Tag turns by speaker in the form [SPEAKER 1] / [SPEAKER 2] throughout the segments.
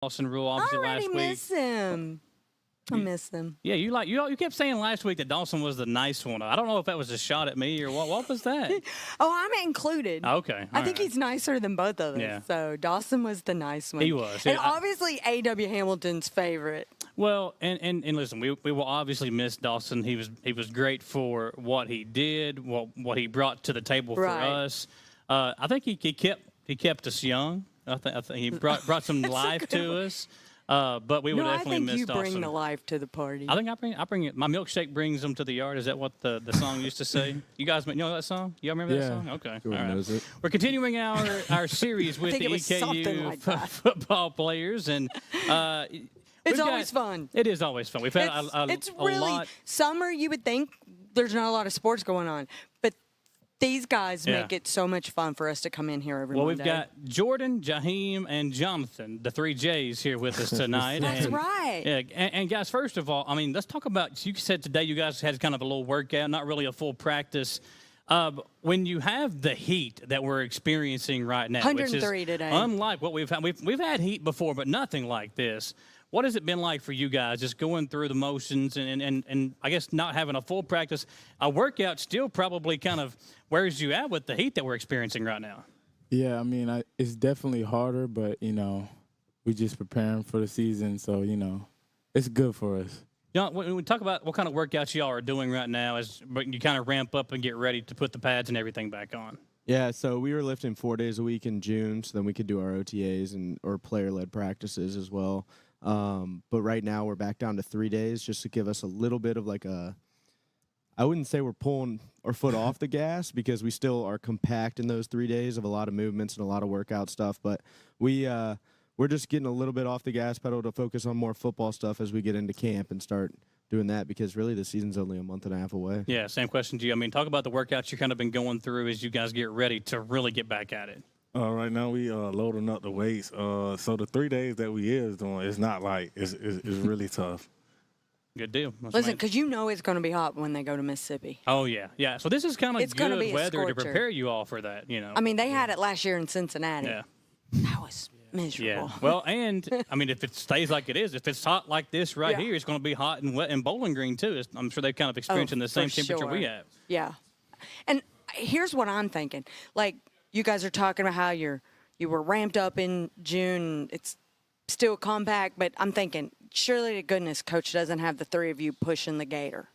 [SPEAKER 1] Dawson Rule,
[SPEAKER 2] I
[SPEAKER 1] obviously,
[SPEAKER 2] already
[SPEAKER 1] last week.
[SPEAKER 2] miss him. I miss him.
[SPEAKER 1] Yeah, you kept saying last week that Dawson was the nice one. I don't know if that was a shot at me or what. What was that?
[SPEAKER 2] Oh, I'm included.
[SPEAKER 1] Okay.
[SPEAKER 2] I think he's nicer than both of us.
[SPEAKER 1] Yeah.
[SPEAKER 2] So Dawson was the nice one.
[SPEAKER 1] He was.
[SPEAKER 2] And
[SPEAKER 1] Yeah,
[SPEAKER 2] obviously A.W. Hamilton's favorite.
[SPEAKER 1] Well, and listen, we will obviously miss Dawson. He was great for what he did, what he brought to the table for us. I think he kept us young. I think he brought some life to us. But we would definitely miss Dawson.
[SPEAKER 2] I think you bring the life to the party.
[SPEAKER 1] I think I bring it. My milkshake brings them to the yard. Is that what the song used to say? You guys know that song? Y'all remember that song? Okay. All right.
[SPEAKER 3] Knows it.
[SPEAKER 1] We're continuing our series with the EKU
[SPEAKER 2] like
[SPEAKER 1] football players, and
[SPEAKER 2] it's always fun.
[SPEAKER 1] It is always fun. We've had
[SPEAKER 2] it's
[SPEAKER 1] a
[SPEAKER 2] really
[SPEAKER 1] lot.
[SPEAKER 2] Summer. You would think there's not a lot of sports going on, but these guys make it so much fun for us to come in here every Monday.
[SPEAKER 1] Well, we've got Jordan, Jaheim, and Jonathan, the 3 J's, here with us tonight.
[SPEAKER 2] That's right.
[SPEAKER 1] Yeah, and guys, first of all, I mean, let's talk about. You said today you guys had kind of a little workout, not really a full practice. When you have the heat that we're experiencing right now,
[SPEAKER 2] 103
[SPEAKER 1] which is
[SPEAKER 2] today,
[SPEAKER 1] unlike what we've had. We've had heat before, but nothing like this. What has it been like for you guys, just going through the motions and I guess not having a full practice? A workout still probably kind of wears you out with the heat that we're experiencing right now.
[SPEAKER 3] Yeah, I mean, it's definitely harder, but, we just preparing for the season, so, it's good for us.
[SPEAKER 1] When we talk about what kind of workouts y'all are doing right now, as you kind of ramp up and get ready to put the pads and everything back on.
[SPEAKER 4] Yeah, so we were lifting 4 days a week in June, so then we could do our OTAs or player-led practices as well. But right now we're back down to 3 days just to give us a little bit of I wouldn't say we're pulling our foot off the gas because we still are compact in those 3 days of a lot of movements and a lot of workout stuff. But we're just getting a little bit off the gas pedal to focus on more football stuff as we get into camp and start doing that because really the season's only a month and a half away.
[SPEAKER 1] Yeah, same question to you. I mean, talk about the workouts you've kind of been going through as you guys get ready to really get back at it.
[SPEAKER 5] Right now we loading up the weights. So the 3 days that we is doing, it's not like it's really tough.
[SPEAKER 1] Good deal.
[SPEAKER 2] Listen, because it's going to be hot when they go to Mississippi.
[SPEAKER 1] Oh yeah. So this is kind of good weather to
[SPEAKER 2] scorcher.
[SPEAKER 1] prepare you all for that.
[SPEAKER 2] I mean, they had it last year in Cincinnati.
[SPEAKER 1] Yeah.
[SPEAKER 2] That was miserable.
[SPEAKER 1] Yeah. Well, and I mean, if it stays like it is, if it's hot like this right here, it's going to be hot and wet in Bowling Green too. I'm sure they're kind of experiencing the same temperature we have.
[SPEAKER 2] Yeah. And here's what I'm thinking. You guys are talking about how you were ramped up in June. It's still compact, but I'm thinking, surely to goodness, Coach doesn't have the 3 of you pushing the gator.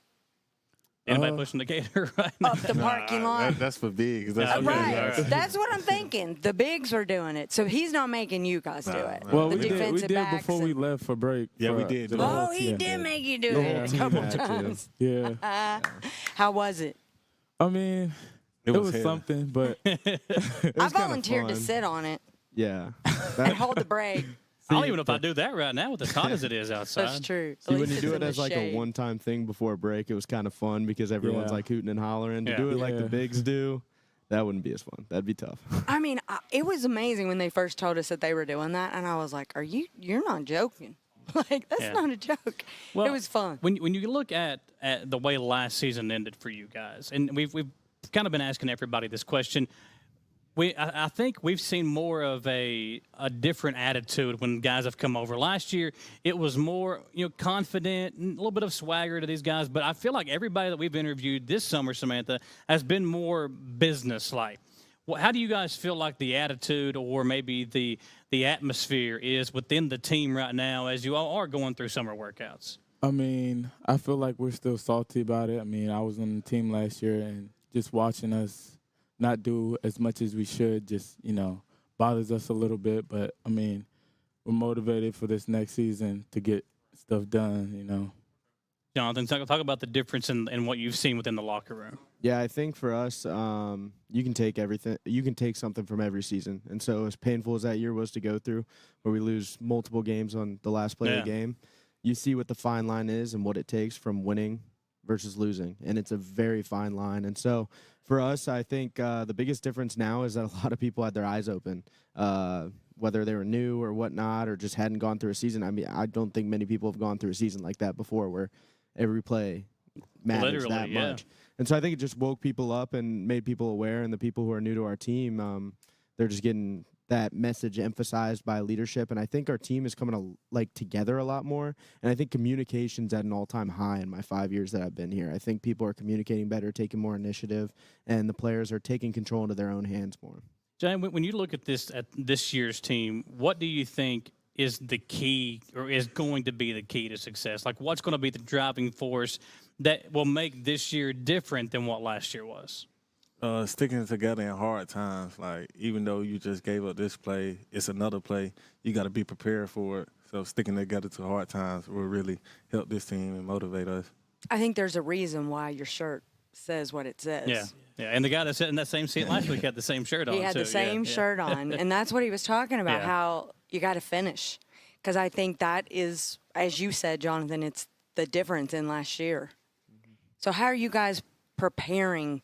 [SPEAKER 1] Anybody pushing the gator right now?
[SPEAKER 2] Up the parking lot.
[SPEAKER 5] That's for bigs.
[SPEAKER 2] Right. That's what I'm thinking. The bigs were doing it, so he's not making you guys do it.
[SPEAKER 3] Well,
[SPEAKER 2] the
[SPEAKER 3] we did before we left for break.
[SPEAKER 5] Yeah, we did.
[SPEAKER 2] Oh, he did make you do it a couple times.
[SPEAKER 3] Yeah.
[SPEAKER 2] How was it?
[SPEAKER 3] I mean, it was something, but
[SPEAKER 2] I volunteered to sit on it.
[SPEAKER 4] Yeah.
[SPEAKER 2] And hold the brake.
[SPEAKER 1] I don't even know if I do that right now with as hot as it is outside.
[SPEAKER 2] That's true.
[SPEAKER 4] See, when you do it as a one-time thing before a break, it was kind of fun because everyone's hooting and hollering. To do it like the bigs do, that wouldn't be as fun. That'd be tough.
[SPEAKER 2] I mean, it was amazing when they first told us that they were doing that, and I was like, you're not joking. That's not a joke.
[SPEAKER 1] Well,
[SPEAKER 2] it was fun.
[SPEAKER 1] When you look at the way last season ended for you guys, and we've kind of been asking everybody this question. I think we've seen more of a different attitude when guys have come over. Last year, it was more confident, and a little bit of swagger to these guys. But I feel like everybody that we've interviewed this summer, Samantha, has been more business-like. How do you guys feel like the attitude or maybe the atmosphere is within the team right now as you all are going through summer workouts?
[SPEAKER 3] I mean, I feel like we're still salty about it. I mean, I was on the team last year, and just watching us not do as much as we should just, bothers us a little bit. But, I mean, we're motivated for this next season to get stuff done,
[SPEAKER 1] Jonathan, talk about the difference in what you've seen within the locker room.
[SPEAKER 4] Yeah, I think for us, you can take everything. You can take something from every season. And so as painful as that year was to go through, where we lose multiple games on the last play of the game, you see what the fine line is and what it takes from winning versus losing. And it's a very fine line. And so for us, I think the biggest difference now is that a lot of people had their eyes open, whether they were new or whatnot or just hadn't gone through a season. I mean, I don't think many people have gone through a season like that before where every play matters that much. And so I think it just woke people up and made people aware, and the people who are new to our team, they're just getting that message emphasized by leadership. And I think our team is coming together a lot more. And I think communication's at an all-time high in my 5 years that I've been here. I think people are communicating better, taking more initiative, and the players are taking control into their own hands more.
[SPEAKER 1] Jane, when you look at this year's team, what do you think is the key, or is going to be the key to success? Like, what's going to be the driving force that will make this year different than what last year was?
[SPEAKER 5] Sticking together in hard times. Like, even though you just gave up this play, it's another play. You got to be prepared for it. So sticking together to hard times will really help this team and motivate us.
[SPEAKER 2] I think there's a reason why your shirt says what it says.
[SPEAKER 1] Yeah. Yeah, and the guy that sat in that same seat last week had the same shirt on.
[SPEAKER 2] He had
[SPEAKER 1] too.
[SPEAKER 2] the same shirt on, and that's what he was talking about,
[SPEAKER 1] Yeah.
[SPEAKER 2] how you got to finish. Because I think that is, as you said, Jonathan, it's the difference in last year. So how are you guys preparing,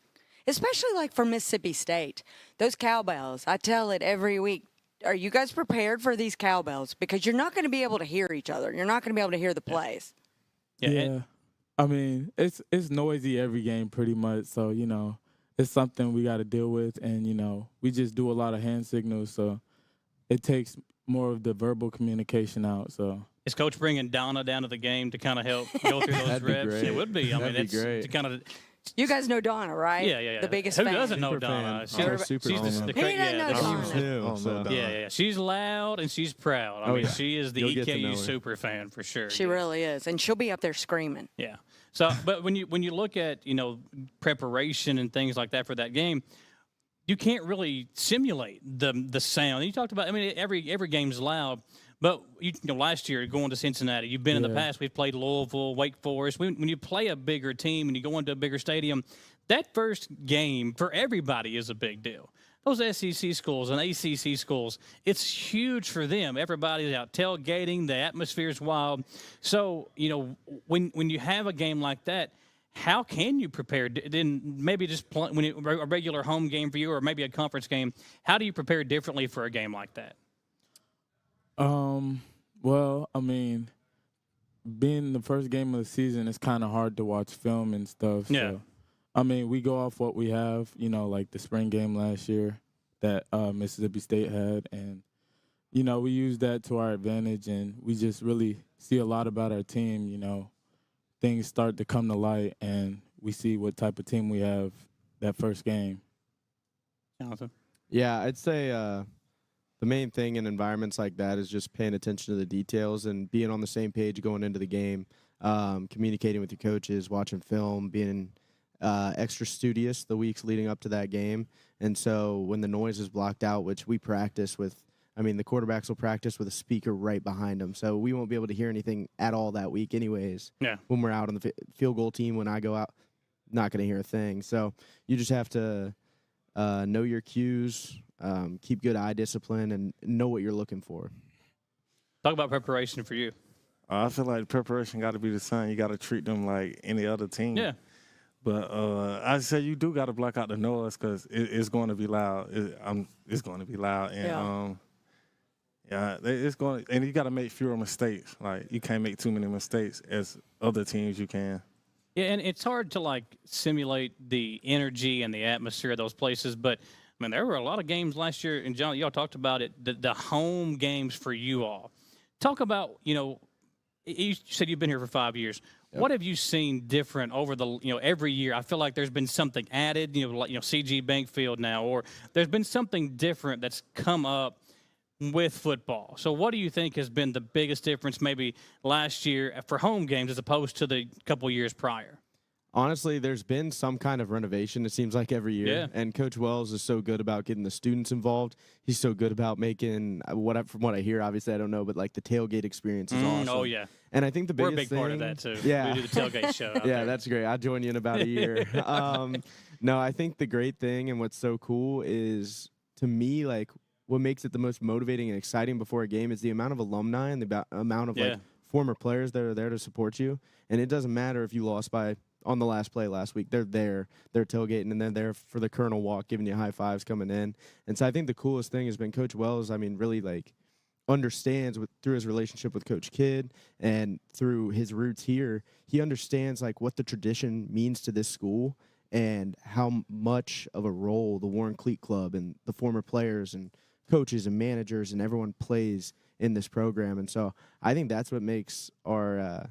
[SPEAKER 2] especially like for Mississippi State? Those cowbells, I tell it every week. Are you guys prepared for these cowbells? Because you're not going to be able to hear each other. You're not going to be able to hear the plays.
[SPEAKER 3] Yeah. I mean, it's noisy every game pretty much. So, you know, it's something we got to deal with. And, you know, we just do a lot of hand signals. So it takes more of the verbal communication out. So
[SPEAKER 1] Is Coach bringing Donna down to the game to kind of help go through those
[SPEAKER 4] That'd be
[SPEAKER 1] reps?
[SPEAKER 4] great.
[SPEAKER 1] It would be. I mean,
[SPEAKER 4] That'd be
[SPEAKER 1] it's
[SPEAKER 4] great.
[SPEAKER 1] to kind of.
[SPEAKER 2] You guys know Donna, right?
[SPEAKER 1] Yeah.
[SPEAKER 2] The biggest
[SPEAKER 1] Who
[SPEAKER 2] fan.
[SPEAKER 1] doesn't know
[SPEAKER 4] Super
[SPEAKER 1] Donna?
[SPEAKER 4] fan.
[SPEAKER 1] She's,
[SPEAKER 4] Super
[SPEAKER 1] she's
[SPEAKER 4] fan.
[SPEAKER 1] the
[SPEAKER 2] He doesn't know Donna.
[SPEAKER 4] Too, so.
[SPEAKER 1] Yeah. She's loud and she's proud. I mean,
[SPEAKER 4] yeah.
[SPEAKER 1] she is the
[SPEAKER 4] You'll get to know
[SPEAKER 1] EKU
[SPEAKER 4] her.
[SPEAKER 1] super fan for sure.
[SPEAKER 2] She really is, and she'll be up there screaming.
[SPEAKER 1] Yeah. So, but when you look at, you know, preparation and things like that for that game, you can't really simulate the sound. You talked about, I mean, every game's loud, but you know, last year going to Cincinnati, you've been in the past. We've played Louisville, Wake Forest. When you play a bigger team and you go into a bigger stadium, that first game for everybody is a big deal. Those SEC schools and ACC schools, it's huge for them. Everybody's out tailgating. The atmosphere's wild. So, you know, when you have a game like that, how can you prepare? Then maybe just when a regular home game for you, or maybe a conference game, how do you prepare differently for a game like that?
[SPEAKER 3] Well, I mean, being the first game of the season, it's kind of hard to watch film and stuff.
[SPEAKER 1] Yeah.
[SPEAKER 3] So, I mean, we go off what we have, you know, like the spring game last year that Mississippi State had. And, you know, we use that to our advantage, and we just really see a lot about our team. You know, things start to come to light, and we see what type of team we have that first game.
[SPEAKER 1] Jonathan?
[SPEAKER 4] Yeah, I'd say the main thing in environments like that is just paying attention to the details and being on the same page going into the game, communicating with your coaches, watching film, being extra studious the weeks leading up to that game. And so when the noise is blocked out, which we practice with, I mean, the quarterbacks will practice with a speaker right behind them. So we won't be able to hear anything at all that week anyways.
[SPEAKER 1] Yeah.
[SPEAKER 4] When we're out on the field goal team, when I go out, not going to hear a thing. So you just have to know your cues, keep good eye discipline, and know what you're looking for.
[SPEAKER 1] Talk about preparation for you.
[SPEAKER 5] I feel like preparation got to be the same. You got to treat them like any other team.
[SPEAKER 1] Yeah.
[SPEAKER 5] But I say you do got to block out the noise because it's going to be loud. It's going to be loud, and it's going. And you got to make fewer mistakes. Like, you can't make too many mistakes as other teams you can.
[SPEAKER 1] Yeah, and it's hard to, like, simulate the energy and the atmosphere of those places. But, I mean, there were a lot of games last year, and, John, y'all talked about it, the home games for you all. Talk about, you know, you said you've been here for 5 years. Yep. What have you seen different over the, you know, every year? I feel like there's been something added, you know, like, you know, CG Bank Field now, or there's been something different that's come up with football. So what do you think has been the biggest difference maybe last year for home games as opposed to the couple years prior?
[SPEAKER 4] Honestly, there's been some kind of renovation, it seems like, every year.
[SPEAKER 1] Yeah.
[SPEAKER 4] And Coach Wells is so good about getting the students involved. He's so good about making, from what I hear, obviously I don't know, but like the tailgate experience is awesome.
[SPEAKER 1] Oh, yeah.
[SPEAKER 4] And I think the
[SPEAKER 1] We're
[SPEAKER 4] biggest
[SPEAKER 1] a big part of
[SPEAKER 4] thing-
[SPEAKER 1] that, too.
[SPEAKER 4] Yeah.
[SPEAKER 1] We do the tailgate show out
[SPEAKER 4] Yeah,
[SPEAKER 1] there.
[SPEAKER 4] that's great. I'll join you in about a year. No, I think the great thing and what's so cool is, to me, like, what makes it the most motivating and exciting before a game is the amount of alumni and the amount of like former players that are there to support you. And it doesn't matter if you lost by on the last play last week. They're there. They're tailgating, and they're there for the Colonel walk, giving you high fives coming in. And so I think the coolest thing has been Coach Wells, I mean, really, like, understands through his relationship with Coach Kidd and through his roots here, he understands, like, what the tradition means to this school and how much of a role the Warren Cleat Club and the former players and coaches and managers and everyone plays in this program. And so I think that's what makes our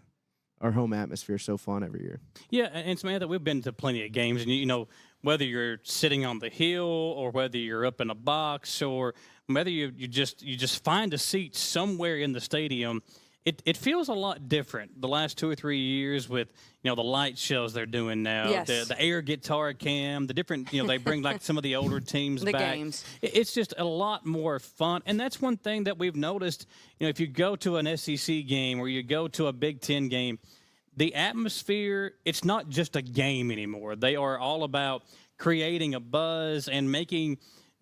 [SPEAKER 4] home atmosphere so fun every year.
[SPEAKER 1] Yeah, and Samantha, we've been to plenty of games, and you know, whether you're sitting on the hill or whether you're up in a box or whether you just find a seat somewhere in the stadium, it feels a lot different the last 2 or 3 years with, you know, the light shows they're doing now,
[SPEAKER 2] Yes.
[SPEAKER 1] the air guitar cam, the different, you know, they bring like some of the older teams
[SPEAKER 2] The
[SPEAKER 1] back.
[SPEAKER 2] games.
[SPEAKER 1] It's just a lot more fun, and that's one thing that we've noticed. You know, if you go to an SEC game or you go to a Big Ten game, the atmosphere, it's not just a game anymore. They are all about creating a buzz and making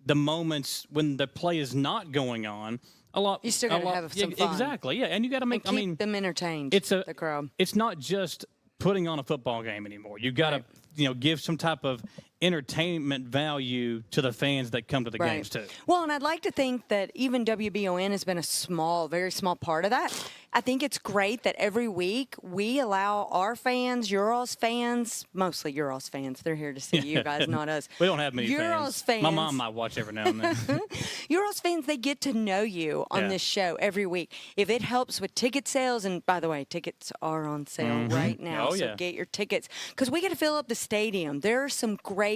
[SPEAKER 1] the moments when the play is not going on a lot.
[SPEAKER 2] You still gotta have some fun.
[SPEAKER 1] Exactly, yeah, and you got to make.
[SPEAKER 2] And keep
[SPEAKER 1] I mean,
[SPEAKER 2] them entertained. The crowd.
[SPEAKER 1] It's not just putting on a football game anymore. You got to, you know, give some type of entertainment value to the fans that come to the games too.
[SPEAKER 2] Well, and I'd like to think that even WBON has been a very small part of that. I think it's great that every week we allow our fans, Urals fans, mostly Urals fans, they're here to see you guys, not us.
[SPEAKER 1] We don't have many
[SPEAKER 2] Urals
[SPEAKER 1] fans. My mom might watch every now and then.
[SPEAKER 2] Urals fans, they get to know you on this show every week. If it helps with ticket sales, and by the way, tickets are on sale right now, so get your tickets. Because we got to fill up the stadium. There are some great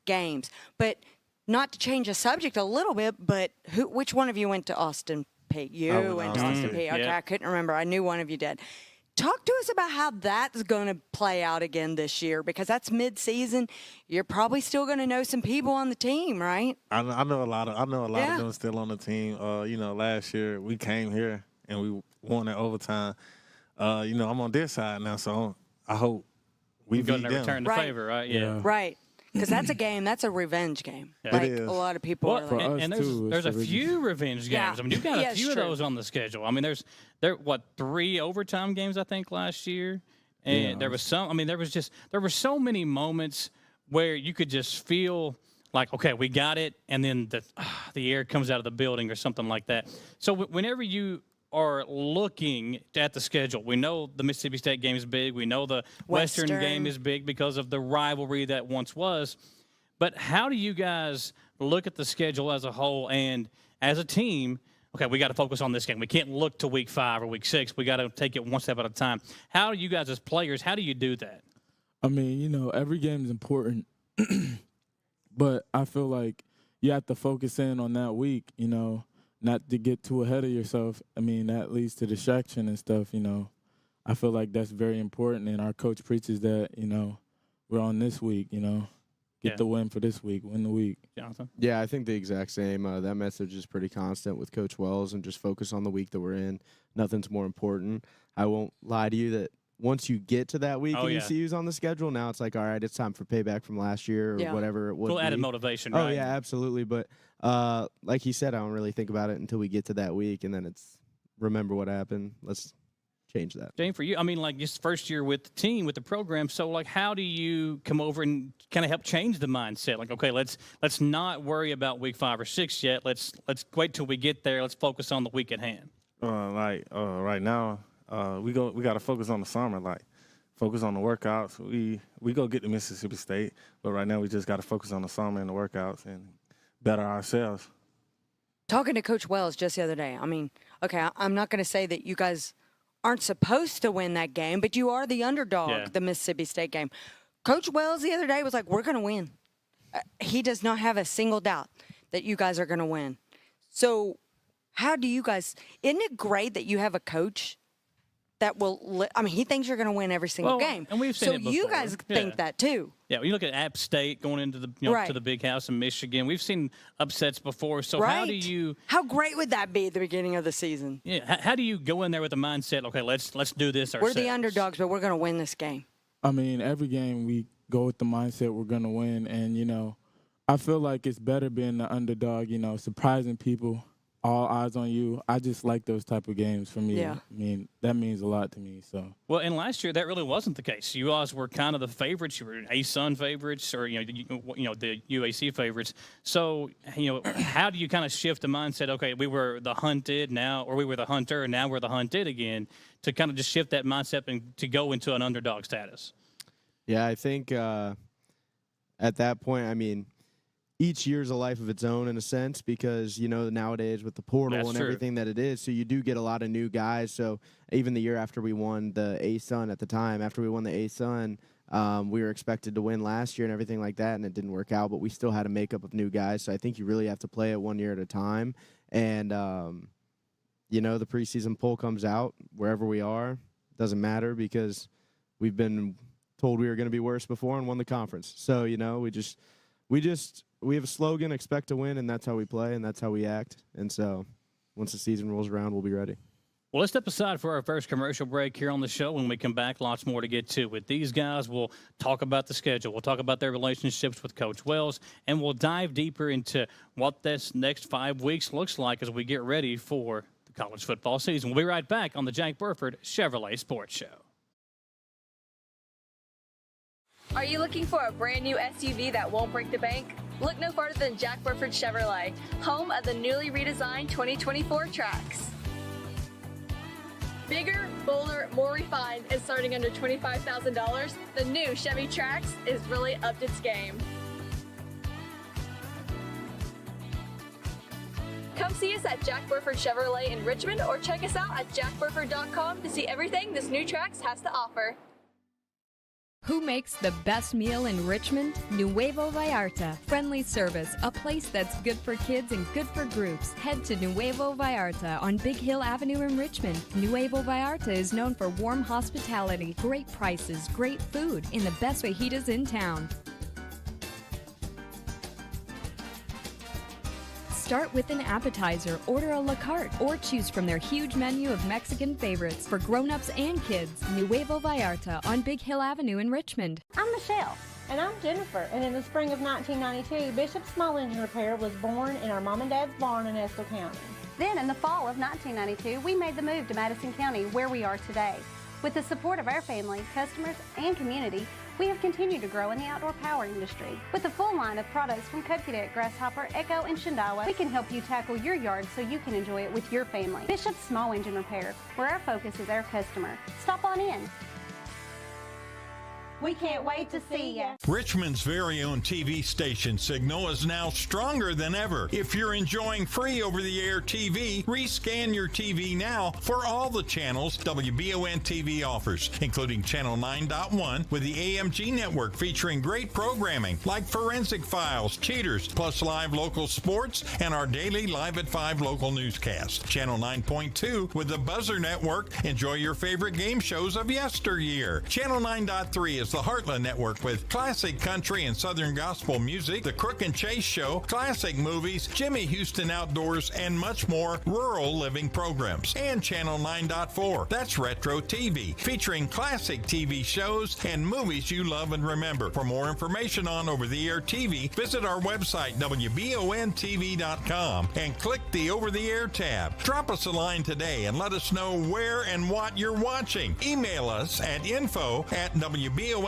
[SPEAKER 2] games. But not to change the subject a little bit, but which one of you went to Austin Peay? You went to Austin Peay. Okay, I couldn't remember. I knew one of you did. Talk to us about how that's going to play out again this year, because that's mid-season. You're probably still going to know some people on the team, right?
[SPEAKER 5] I know a lot of them still on the team. You know, last year we came here and we won in overtime. You know, I'm on their side now, so I hope we beat them.
[SPEAKER 1] Return the favor, right? Yeah.
[SPEAKER 2] Right. Because that's a game. That's a revenge game.
[SPEAKER 1] Yeah.
[SPEAKER 2] Like
[SPEAKER 5] It is.
[SPEAKER 2] a lot of people are like.
[SPEAKER 1] And there's a few revenge games.
[SPEAKER 2] Yeah.
[SPEAKER 1] I mean, you've got
[SPEAKER 2] Yeah,
[SPEAKER 1] a
[SPEAKER 2] it's
[SPEAKER 1] few of
[SPEAKER 2] true.
[SPEAKER 1] those on the schedule. I mean, there were 3 overtime games I think last year, and there was some. I mean, there were so many moments where you could just feel like, okay, we got it, and then the air comes out of the building or something like that. So whenever you are looking at the schedule, we know the Mississippi State game is big. We know the Western game is big because of the rivalry that once was. But how do you guys look at the schedule as a whole and as a team? Okay, we got to focus on this game. We can't look to week 5 or week 6. We got to take it one step at a time. How do you guys as players, how do you do that?
[SPEAKER 3] I mean, you know, every game is important, but I feel like you have to focus in on that week, you know, not to get too ahead of yourself. I mean, that leads to distraction and stuff, you know. I feel like that's very important, and our coach preaches that, you know, we're on this week, you know. Get the win for this week, win the week.
[SPEAKER 1] Jonathan?
[SPEAKER 4] Yeah, I think the exact same. That message is pretty constant with Coach Wells, and just focus on the week that we're in. Nothing's more important. I won't lie to you that once you get to that week and you see who's on the schedule, now it's like, all right, it's time for payback from last year or whatever it would
[SPEAKER 1] Full
[SPEAKER 4] be.
[SPEAKER 1] added motivation, right?
[SPEAKER 4] Oh, yeah, absolutely. But like he said, I don't really think about it until we get to that week, and then it's remember what happened. Let's change that.
[SPEAKER 1] Jane, for you, I mean, like, just first year with the team, with the program, so, like, how do you come over and kind of help change the mindset? Like, okay, let's not worry about week 5 or 6 yet. Let's wait till we get there. Let's focus on the week at hand.
[SPEAKER 5] Right now, we got to focus on the summer, like, focus on the workouts. We go get to Mississippi State, but right now we just got to focus on the summer and the workouts and better ourselves.
[SPEAKER 2] Talking to Coach Wells just the other day, I mean, okay, I'm not going to say that you guys aren't supposed to win that game, but you are the underdog, the Mississippi State game. Coach Wells the other day was like, we're going to win. He does not have a single doubt that you guys are going to win. So how do you guys – isn't it great that you have a coach that will – I mean, he thinks you're going to win every single game.
[SPEAKER 1] And we've seen it before.
[SPEAKER 2] You guys think that too.
[SPEAKER 1] Yeah, when you look at App State going into the to the Big House in Michigan, we've seen upsets before. So how do you?
[SPEAKER 2] How great would that be at the beginning of the season?
[SPEAKER 1] Yeah, how do you go in there with the mindset? Okay, let's do this ourselves.
[SPEAKER 2] We're the underdogs, but we're going to win this game.
[SPEAKER 3] I mean, every game we go with the mindset we're going to win, and you know, I feel like it's better being the underdog. You know, surprising people. All eyes on you. I just like those type of games for me.
[SPEAKER 2] Yeah.
[SPEAKER 3] I mean, that means a lot to me. So.
[SPEAKER 1] Well, and last year that really wasn't the case. You guys were kind of the favorites. You were ASUN favorites, or the UAC favorites. So how do you kind of shift the mindset? Okay, we were the hunted now, or we were the hunter, and now we're the hunted again. To kind of just shift that mindset and to go into an underdog status.
[SPEAKER 4] Yeah, I think at that point, I mean, each year's a life of its own in a sense because, nowadays with the portal
[SPEAKER 1] That's
[SPEAKER 4] and
[SPEAKER 1] true.
[SPEAKER 4] everything that it is, so you do get a lot of new guys. So even the year after we won the A-Sun at the time, after we won the A-Sun, we were expected to win last year and everything like that, and it didn't work out, but we still had a makeup of new guys. So I think you really have to play it 1 year at a time. And, the preseason poll comes out wherever we are. Doesn't matter because we've been told we were going to be worse before and won the conference. So, we have a slogan, expect to win, and that's how we play and that's how we act. And so once the season rolls around, we'll be ready.
[SPEAKER 1] Well, let's step aside for our first commercial break here on the show. When we come back, lots more to get to with these guys. We'll talk about the schedule. We'll talk about their relationships with Coach Wells, and we'll dive deeper into what this next 5 weeks looks like as we get ready for the college football season. We'll be right back on the Jack Burford Chevrolet Sports Show.
[SPEAKER 6] Are you looking for a brand new SUV that won't break the bank? Look no farther than Jack Burford Chevrolet, home of the newly redesigned 2024 Trax. Bigger, bolder, more refined, and starting under $25,000, the new Chevy Trax is really upped its game. Come see us at Jack Burford Chevrolet in Richmond or check us out at jackburford.com to see everything this new Trax has to offer.
[SPEAKER 7] Who makes the best meal in Richmond? Nuevo Vallarta. Friendly service, a place that's good for kids and good for groups. Head to Nuevo Vallarta on Big Hill Avenue in Richmond. Nuevo Vallarta is known for warm hospitality, great prices, great food, and the best fajitas in town. Start with an appetizer, order a la carte, or choose from their huge menu of Mexican favorites for grown-ups and kids. Nuevo Vallarta on Big Hill Avenue in Richmond.
[SPEAKER 8] I'm Michelle.
[SPEAKER 9] And I'm Jennifer, and in the spring of 1992, Bishop Small Engine Repair was born in our mom and dad's barn in Estill County.
[SPEAKER 8] Then in the fall of 1992, we made the move to Madison County, where we are today. With the support of our family, customers, and community, we have continued to grow in the outdoor power industry. With a full line of products from Kopudet, Grasshopper, Echo, and Shindawa, we can help you tackle your yard so you can enjoy it with your family. Bishop Small Engine Repair, where our focus is our customer. Stop on in. We can't wait to see you.
[SPEAKER 10] Richmond's very own TV station signal is now stronger than ever. If you're enjoying free over-the-air TV, rescan your TV now for all the channels WBON-TV offers, including Channel 9.1 with the AMG network featuring great programming like Forensic Files, Cheaters, plus live local sports and our daily Live at 5 local newscast. Channel 9.2 with the Buzzer Network. Enjoy your favorite game shows of yesteryear. Channel 9.3 is the Heartland Network with classic country and southern gospel music, The Crook and Chase Show, classic movies, Jimmy Houston Outdoors, and much more rural living programs. And Channel 9.4, that's Retro TV, featuring classic TV shows and movies you love and remember. For more information on over-the-air TV, visit our website, WBON-TV.com, and click the Over-the-Air tab. Drop us a line today and let us know where and what you're watching. Email us at info@WBON-TV.com.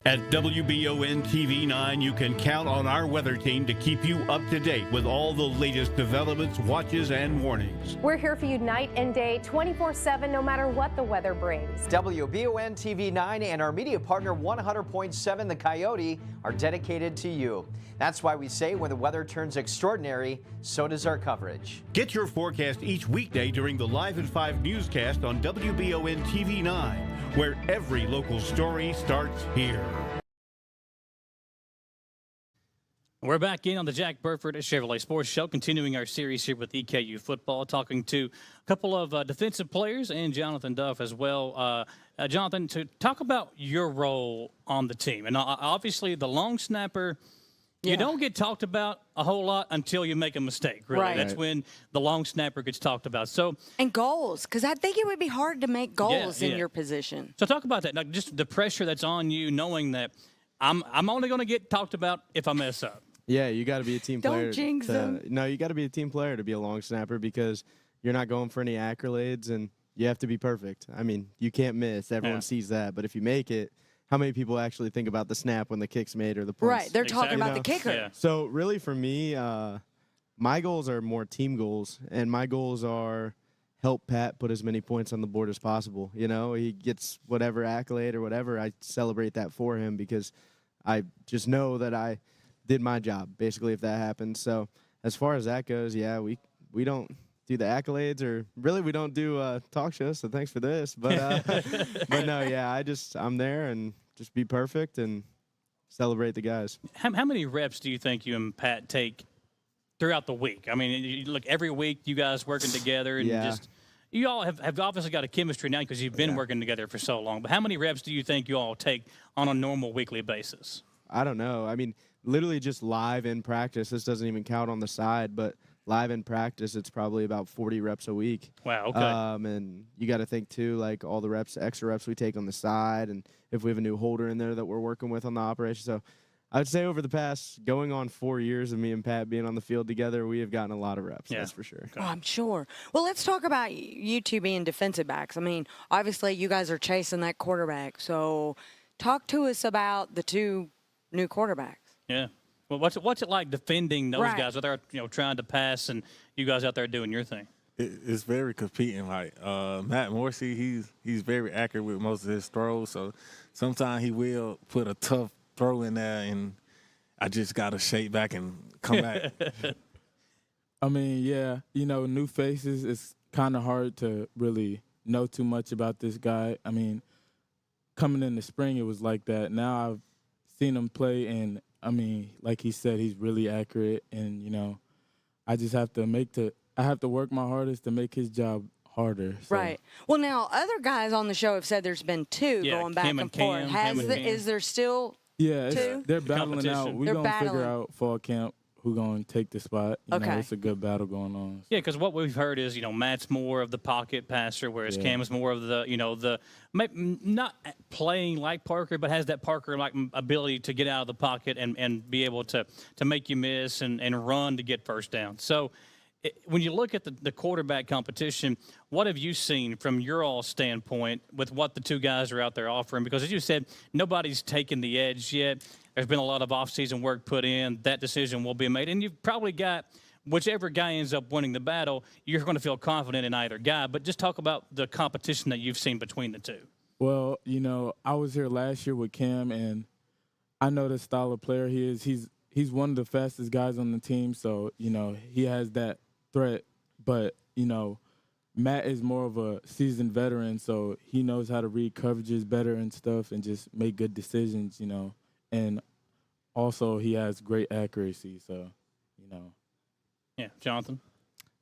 [SPEAKER 10] At
[SPEAKER 11] WBON-TV 9, you can count on our weather team to keep you up to date with all the latest developments, watches, and warnings.
[SPEAKER 12] We're here for you night and day, 24/7, no matter what the weather brings.
[SPEAKER 13] WBON-TV 9 and our media partner 100.7 The Coyote are dedicated to you. That's why we say when the weather turns extraordinary, so does our coverage.
[SPEAKER 11] Get your forecast each weekday during the Live at 5 newscast on WBON-TV 9, where every local story starts here.
[SPEAKER 1] We're back in on the Jack Burford Chevrolet Sports Show, continuing our series here with EKU football, talking to a couple of defensive players and Jonathan Duff as well. Jonathan, to talk about your role on the team. And obviously the long snapper, you don't get talked about a whole lot until you make a mistake, really.
[SPEAKER 2] Right.
[SPEAKER 1] That's when the long snapper gets talked about. So,
[SPEAKER 2] and goals, because I think it would be hard to make goals in your position.
[SPEAKER 1] So talk about that, like just the pressure that's on you, knowing that I'm only going to get talked about if I mess up.
[SPEAKER 4] Yeah, you got to be a team player.
[SPEAKER 2] Don't jinx them.
[SPEAKER 4] No, you got to be a team player to be a long snapper because you're not going for any accolades and you have to be perfect. I mean, you can't miss. Everyone sees that. But if you make it, how many people actually think about the snap when the kick's made or the points?
[SPEAKER 2] Right, they're talking about the kicker.
[SPEAKER 1] Yeah.
[SPEAKER 4] So really for me, my goals are more team goals, and my goals are help Pat put as many points on the board as possible. You know, he gets whatever accolade or whatever, I celebrate that for him because I just know that did my job, basically, if that happens. So as far as that goes, yeah, we don't do the accolades, or really we don't do talk shows, so thanks for this. But but no, yeah, I'm there and just be perfect and celebrate the guys.
[SPEAKER 1] How many reps do you think you and Pat take throughout the week? I mean, look, every week you guys working together and just you all have obviously got a chemistry now because you've been working together for so long. But how many reps do you think you all take on a normal weekly basis?
[SPEAKER 4] I don't know. I mean, literally just live in practice. This doesn't even count on the side, but live in practice, it's probably about 40 reps a week.
[SPEAKER 1] Wow, okay.
[SPEAKER 4] And you got to think, too, like all the reps, extra reps we take on the side, and if we have a new holder in there that we're working with on the operation. So I would say over the past going on 4 years of me and Pat being on the field together, we have gotten a lot of reps, that's for sure.
[SPEAKER 2] Oh, I'm sure. Well, let's talk about you two being defensive backs. I mean, obviously you guys are chasing that quarterback. So talk to us about the two new quarterbacks.
[SPEAKER 1] Yeah. Well, what's it like defending those guys out there, trying to pass, and you guys out there doing your thing?
[SPEAKER 5] It's very competing. Like Matt Morsey, he's very accurate with most of his throws. So sometimes he will put a tough throw in there, and I just got to shake back and come back.
[SPEAKER 3] I mean, yeah, new faces, it's kind of hard to really know too much about this guy. I mean, coming in the spring, it was like that. Now I've seen him play, and, I mean, like he said, he's really accurate, and, I just have to I have to work my hardest to make his job harder. So.
[SPEAKER 2] Right. Well, now, other guys on the show have said there's been two going back and forth. Is there still two?
[SPEAKER 3] They're battling out. We're going to figure out fall camp who's going to take the spot. It's a good battle going on.
[SPEAKER 1] Yeah, because what we've heard is, Matt's more of the pocket passer, whereas Cam is more of the, not playing like Parker, but has that Parker-like ability to get out of the pocket and be able to make you miss and run to get first down. So when you look at the quarterback competition, what have you seen from your all standpoint with what the two guys are out there offering? Because as you said, nobody's taken the edge yet. There's been a lot of offseason work put in. That decision will be made. And you've probably got whichever guy ends up winning the battle, you're going to feel confident in either guy. But just talk about the competition that you've seen between the two.
[SPEAKER 3] Well, I was here last year with Cam, and I know the style of player he is. He's one of the fastest guys on the team, so, he has that threat. But, Matt is more of a seasoned veteran, so he knows how to read coverages better and stuff and just make good decisions, And also he has great accuracy, so,
[SPEAKER 1] Yeah, Jonathan?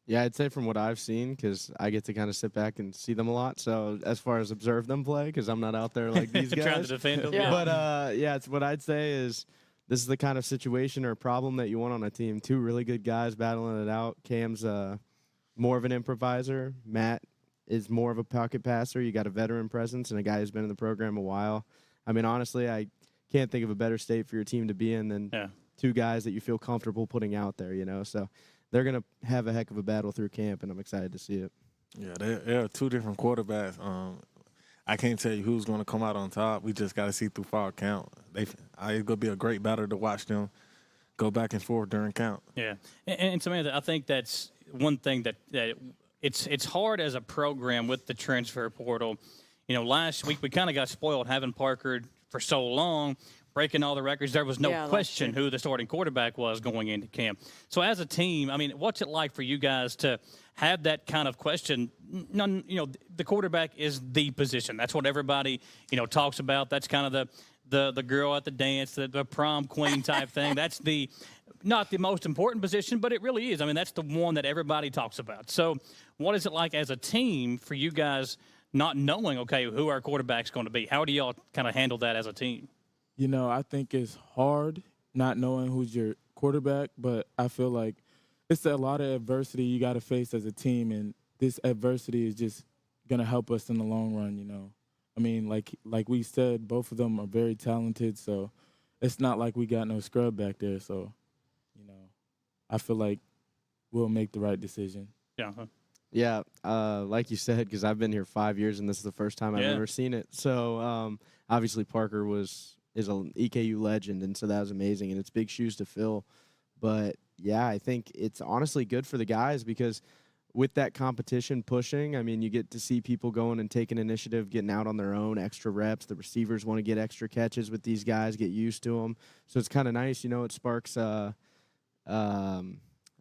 [SPEAKER 4] Yeah, I'd say from what I've seen, because I get to kind of sit back and see them a lot. So as far as observe them play, because I'm not out there like these guys.
[SPEAKER 1] Trying to defend them.
[SPEAKER 4] Yeah. But, it's what I'd say is this is the kind of situation or problem that you want on a team. Two really good guys battling it out. Cam's more of an improviser. Matt is more of a pocket passer. You got a veteran presence and a guy who's been in the program a while. I mean, honestly, I can't think of a better state for your team to be in than two guys that you feel comfortable putting out there, So they're going to have a heck of a battle through camp, and I'm excited to see it.
[SPEAKER 5] Yeah, there are two different quarterbacks. I can't tell you who's going to come out on top. We just got to see through fall count. It's going to be a great battle to watch them go back and forth during count.
[SPEAKER 1] Yeah, and Samantha, I think that's one thing that it's hard as a program with the transfer portal. Last week we kind of got spoiled having Parker for so long, breaking all the records. There was no question who the starting quarterback was going into camp. So as a team, I mean, what's it like for you guys to have that kind of question? The quarterback is the position. That's what everybody, talks about. That's kind of the girl at the dance, the prom queen type thing. That's not the most important position, but it really is. I mean, that's the one that everybody talks about. So what is it like as a team for you guys not knowing, okay, who our quarterback's going to be? How do y'all kind of handle that as a team?
[SPEAKER 3] I think it's hard not knowing who's your quarterback, but I feel like it's a lot of adversity you got to face as a team, and this adversity is just going to help us in the long run, I mean, like we said, both of them are very talented, so it's not like we got no scrub back there. So, I feel like we'll make the right decision.
[SPEAKER 1] Yeah.
[SPEAKER 4] Yeah, like you said, because I've been here 5 years, and this is the first time I've ever seen it. So, obviously, Parker is an EKU legend, and so that was amazing, and it's big shoes to fill. But, yeah, I think it's honestly good for the guys because with that competition pushing, I mean, you get to see people going and taking initiative, getting out on their own, extra reps. The receivers want to get extra catches with these guys, get used to them. So it's kind of nice. You know, it sparks, I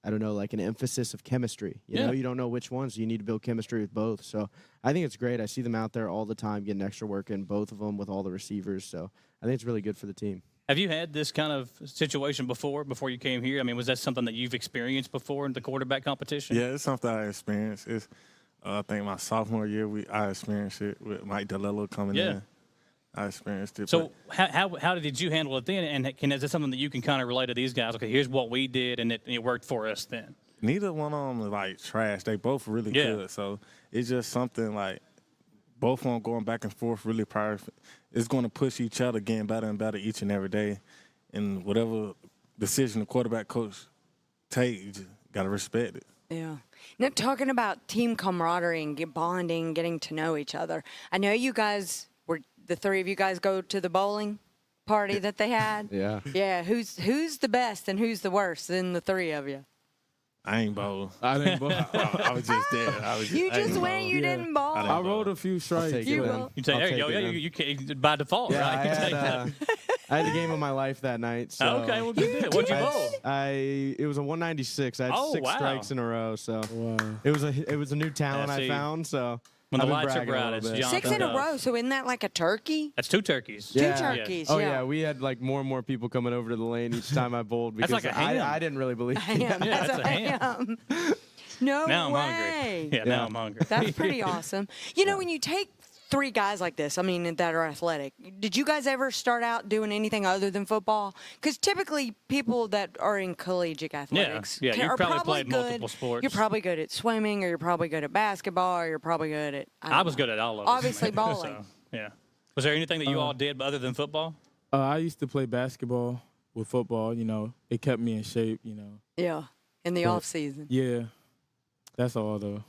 [SPEAKER 4] don't know, like an emphasis of chemistry. You know, you don't know which ones. You need to build chemistry with both. So I think it's great. I see them out there all the time getting extra work in, both of them with all the receivers. So I think it's really good for the team.
[SPEAKER 1] Have you had this kind of situation before you came here? I mean, was that something that you've experienced before in the quarterback competition?
[SPEAKER 5] Yeah, it's something I experienced. It's, I think my sophomore year, I experienced it with Mike DeLillo coming in. I experienced it.
[SPEAKER 1] So how did you handle it then? And is it something that you can kind of relate to these guys? Okay, here's what we did, and it worked for us then.
[SPEAKER 5] Neither one of them is like trash. They both really good. So it's just something like both of them going back and forth really it's going to push each other getting better and better each and every day. And whatever decision the quarterback coach take, you just got to respect it.
[SPEAKER 2] Yeah. Now, talking about team camaraderie and bonding, getting to know each other. I know you guys the three of you guys go to the bowling party that they had.
[SPEAKER 4] Yeah.
[SPEAKER 2] Yeah. Who's the best and who's the worst in the three of you?
[SPEAKER 5] I ain't bowl.
[SPEAKER 3] I didn't bowl.
[SPEAKER 5] I was just there.
[SPEAKER 2] You just went. You didn't bowl.
[SPEAKER 3] I rolled a few strikes.
[SPEAKER 2] You will.
[SPEAKER 1] You say, you can't by default,
[SPEAKER 4] Yeah,
[SPEAKER 1] right?
[SPEAKER 4] I had the game of my life that night. So
[SPEAKER 1] Okay, well, good deal. What'd you bowl?
[SPEAKER 4] It was a 196. I had 6 strikes in a row. So it was a new talent I found. So
[SPEAKER 1] when the
[SPEAKER 4] I've been
[SPEAKER 1] lights are
[SPEAKER 4] bragging a
[SPEAKER 1] bright,
[SPEAKER 4] little
[SPEAKER 1] it's
[SPEAKER 4] bit.
[SPEAKER 1] Jonathan
[SPEAKER 2] 6 in a
[SPEAKER 1] Duff.
[SPEAKER 2] row. So isn't that like a turkey?
[SPEAKER 1] That's 2 turkeys.
[SPEAKER 2] Two turkeys.
[SPEAKER 4] Oh
[SPEAKER 2] yeah.
[SPEAKER 4] yeah, we had like more and more people coming over to the lane each time I bowled
[SPEAKER 1] That's
[SPEAKER 4] because
[SPEAKER 1] like a ham.
[SPEAKER 4] I didn't really believe it.
[SPEAKER 2] Yeah,
[SPEAKER 1] that's a ham.
[SPEAKER 2] No
[SPEAKER 1] Now I'm
[SPEAKER 2] way.
[SPEAKER 1] hungry. Yeah, now I'm hungry.
[SPEAKER 2] That's pretty awesome. You know, when you take 3 guys like this, I mean, that are athletic, did you guys ever start out doing anything other than football? Because typically people that are in collegiate athletics
[SPEAKER 1] you
[SPEAKER 2] are
[SPEAKER 1] probably
[SPEAKER 2] probably
[SPEAKER 1] played
[SPEAKER 2] good.
[SPEAKER 1] multiple sports.
[SPEAKER 2] You're probably good at swimming, or you're probably good at basketball, or you're probably good at
[SPEAKER 1] I was good at all of it.
[SPEAKER 2] Obviously bowling.
[SPEAKER 1] So, yeah. Was there anything that you all did other than football?
[SPEAKER 3] I used to play basketball with football. You know, it kept me in shape. You know.
[SPEAKER 2] Yeah, in the off season.
[SPEAKER 3] Yeah, that's all though.